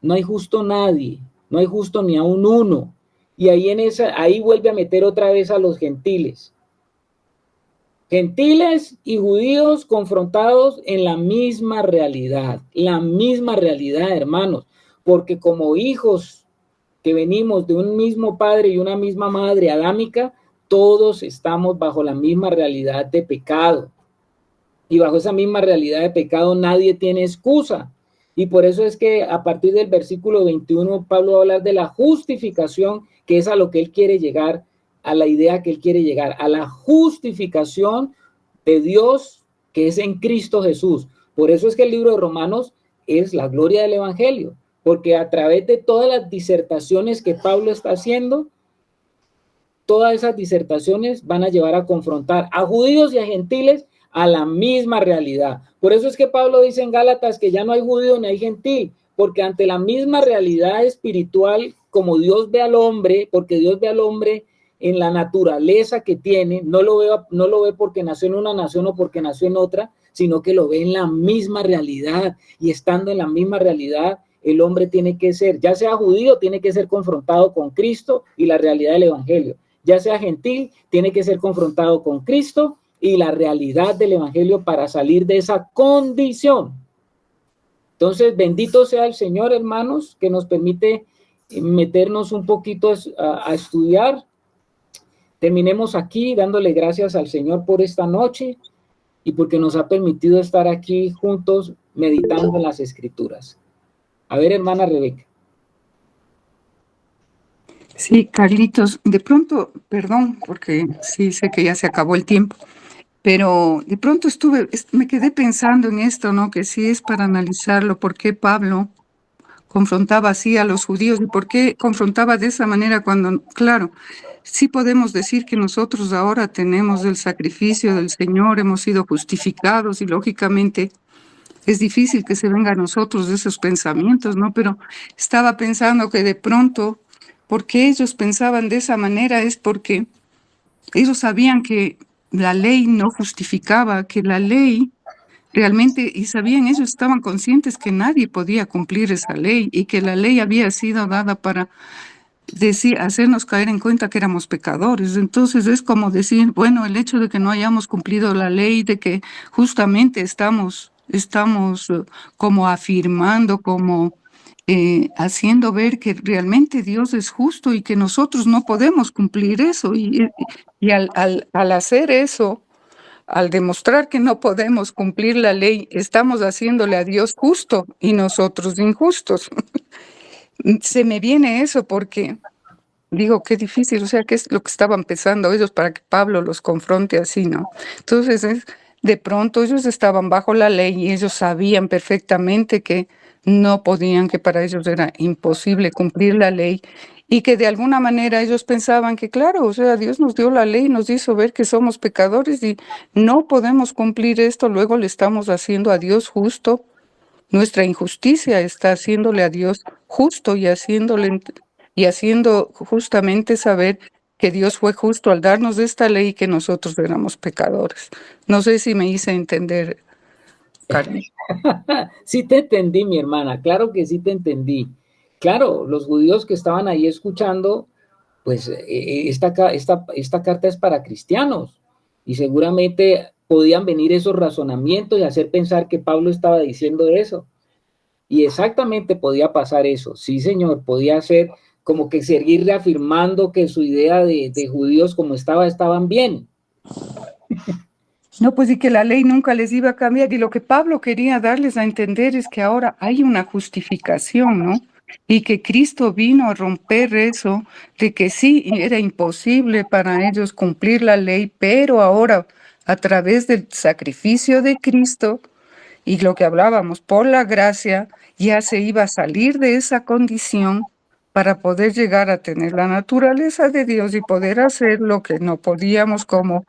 nadie, no hay justo ni a un uno. Y ahí vuelve a meter otra vez a los gentiles. Gentiles y judíos confrontados en la misma realidad, hermanos, porque como hijos que venimos de un mismo padre y una misma madre adámica, todos estamos bajo la misma realidad de pecado. Y bajo esa misma realidad de pecado nadie tiene excusa. Y por eso es que a partir del versículo 21 Pablo va a hablar de la justificación, que es a lo que él quiere llegar, a la idea que él quiere llegar, a la justificación de Dios que es en Cristo Jesús. Por eso es que el libro de Romanos es la gloria del evangelio, porque a través de todas las disertaciones que Pablo está haciendo, todas esas disertaciones van a llevar a confrontar a judíos y a gentiles a la misma realidad. Por eso es que Pablo dice en Gálatas que ya no hay judío ni hay gentil, porque ante la misma realidad espiritual, como Dios ve al hombre, porque Dios ve al hombre en la naturaleza que tiene, no lo ve porque nació en una nación o porque nació en otra, sino que lo ve en la misma realidad, y estando en la misma realidad, el hombre tiene que ser, ya sea judío, tiene que ser confrontado con Cristo y la realidad del evangelio, ya sea gentil, tiene que ser confrontado con Cristo y la realidad del evangelio para salir de esa condición. Entonces, bendito sea el Señor, hermanos, que nos permite meternos un poquito a estudiar. Terminemos aquí dándole gracias al Señor por esta noche y porque nos ha permitido estar aquí juntos meditando en las Escrituras. A ver, hermana Rebeca. Sí, Carlitos, de pronto, perdón, porque sí sé que ya se acabó el tiempo, pero de pronto me quedé pensando en esto, ¿no? Que sí es para analizarlo, por qué Pablo confrontaba así a los judíos y por qué confrontaba de esa manera cuando, claro, sí podemos decir que nosotros ahora tenemos el sacrificio del Señor, hemos sido justificados y lógicamente es difícil que se venga a nosotros de esos pensamientos, ¿no? Pero estaba pensando que de pronto, ¿por qué ellos pensaban de esa manera? Es porque ellos sabían que la ley no justificaba, que la ley realmente, y sabían, ellos estaban conscientes que nadie podía cumplir esa ley y que la ley había sido dada para hacernos caer en cuenta que éramos pecadores. Entonces es como decir, bueno, el hecho de que no hayamos cumplido la ley, de que justamente estamos como afirmando, como haciendo ver que realmente Dios es justo y que nosotros no podemos cumplir eso. Y al hacer eso, al demostrar que no podemos cumplir la ley, estamos haciéndole a Dios justo y nosotros injustos. Se me viene eso porque digo, qué difícil, o sea, ¿qué es lo que estaban pensando ellos para que Pablo los confronte así, no? Entonces, de pronto ellos estaban bajo la ley y ellos sabían perfectamente que no podían, que para ellos era imposible cumplir la ley y que de alguna manera ellos pensaban que, claro, o sea, Dios nos dio la ley, nos hizo ver que somos pecadores y no podemos cumplir esto, luego le estamos haciendo a Dios justo. Nuestra injusticia está haciéndole a Dios justo y haciéndole y haciendo justamente saber que Dios fue justo al darnos esta ley y que nosotros éramos pecadores. No sé si me hice entender, Carmen. Sí te entendí, mi hermana, claro que sí te entendí. Claro, los judíos que estaban ahí escuchando, pues esta carta es para cristianos y seguramente podían venir esos razonamientos y hacer pensar que Pablo estaba diciendo eso. Y exactamente podía pasar eso. Sí, señor, podía ser como que seguir reafirmando que su idea de judíos como estaban bien. No, pues y que la ley nunca les iba a cambiar. Y lo que Pablo quería darles a entender es que ahora hay una justificación, ¿no? Y que Cristo vino a romper eso, de que sí, era imposible para ellos cumplir la ley, pero ahora a través del sacrificio de Cristo y lo que hablábamos, por la gracia, ya se iba a salir de esa condición para poder llegar a tener la naturaleza de Dios y poder hacer lo que no podíamos como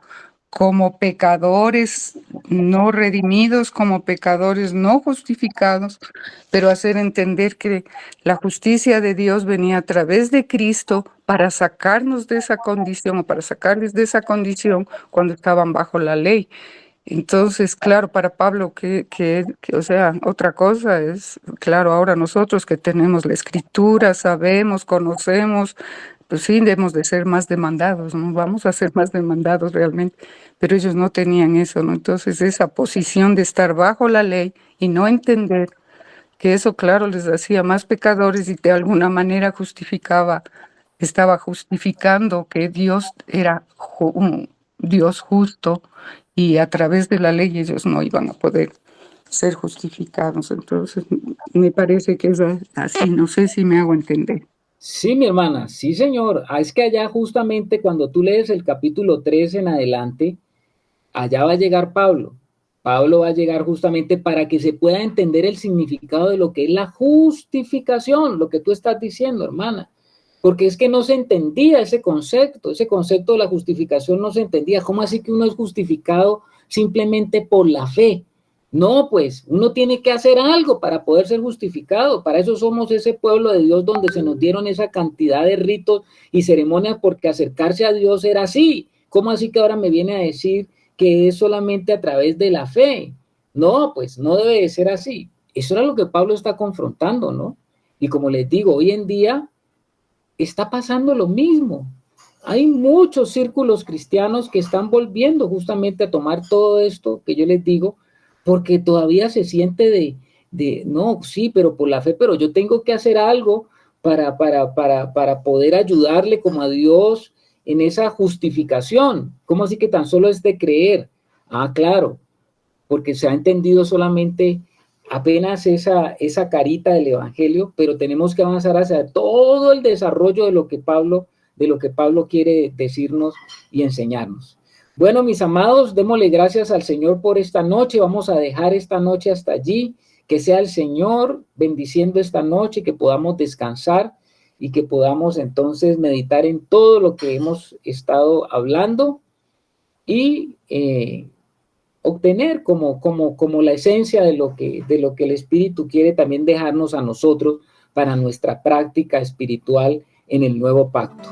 pecadores no redimidos, como pecadores no justificados, pero hacer entender que la justicia de Dios venía a través de Cristo para sacarnos de esa condición o para sacarles de esa condición cuando estaban bajo la ley. Entonces, claro, para Pablo, o sea, otra cosa es, claro, ahora nosotros que tenemos la escritura, sabemos, conocemos, pues sí, debemos de ser más demandados, ¿no? Vamos a ser más demandados realmente, pero ellos no tenían eso, ¿no? Entonces, esa posición de estar bajo la ley y no entender que eso, claro, les hacía más pecadores y de alguna manera estaba justificando que Dios era un Dios justo y a través de la ley ellos no iban a poder ser justificados. Entonces, me parece que es así, no sé si me hago entender. Sí, mi hermana, sí, señor. Es que allá justamente cuando tú lees el capítulo 3 en adelante, allá va a llegar Pablo. Pablo va a llegar justamente para que se pueda entender el significado de lo que es la justificación, lo que tú estás diciendo, hermana. Porque es que no se entendía ese concepto de la justificación no se entendía. ¿Cómo así que uno es justificado simplemente por la fe? No, pues uno tiene que hacer algo para poder ser justificado. Para eso somos ese pueblo de Dios donde se nos dieron esa cantidad de ritos y ceremonias porque acercarse a Dios era así. ¿Cómo así que ahora me viene a decir que es solamente a través de la fe? No, pues no debe de ser así. Eso era lo que Pablo está confrontando, ¿no? Y como les digo, hoy en día está pasando lo mismo. Hay muchos círculos cristianos que están volviendo justamente a tomar todo esto que yo les digo, porque todavía se siente no, sí, pero por la fe, pero yo tengo que hacer algo para poder ayudarle como a Dios en esa justificación. ¿Cómo así que tan solo es de creer? Ah, claro, porque se ha entendido solamente apenas esa carita del evangelio, pero tenemos que avanzar hacia todo el desarrollo de lo que Pablo quiere decirnos y enseñarnos. Bueno, mis amados, démosle gracias al Señor por esta noche. Vamos a dejar esta noche hasta allí. Que sea el Señor bendiciendo esta noche, que podamos descansar y que podamos entonces meditar en todo lo que hemos estado hablando y obtener como la esencia de lo que el Espíritu quiere también dejarnos a nosotros para nuestra práctica espiritual en el nuevo pacto.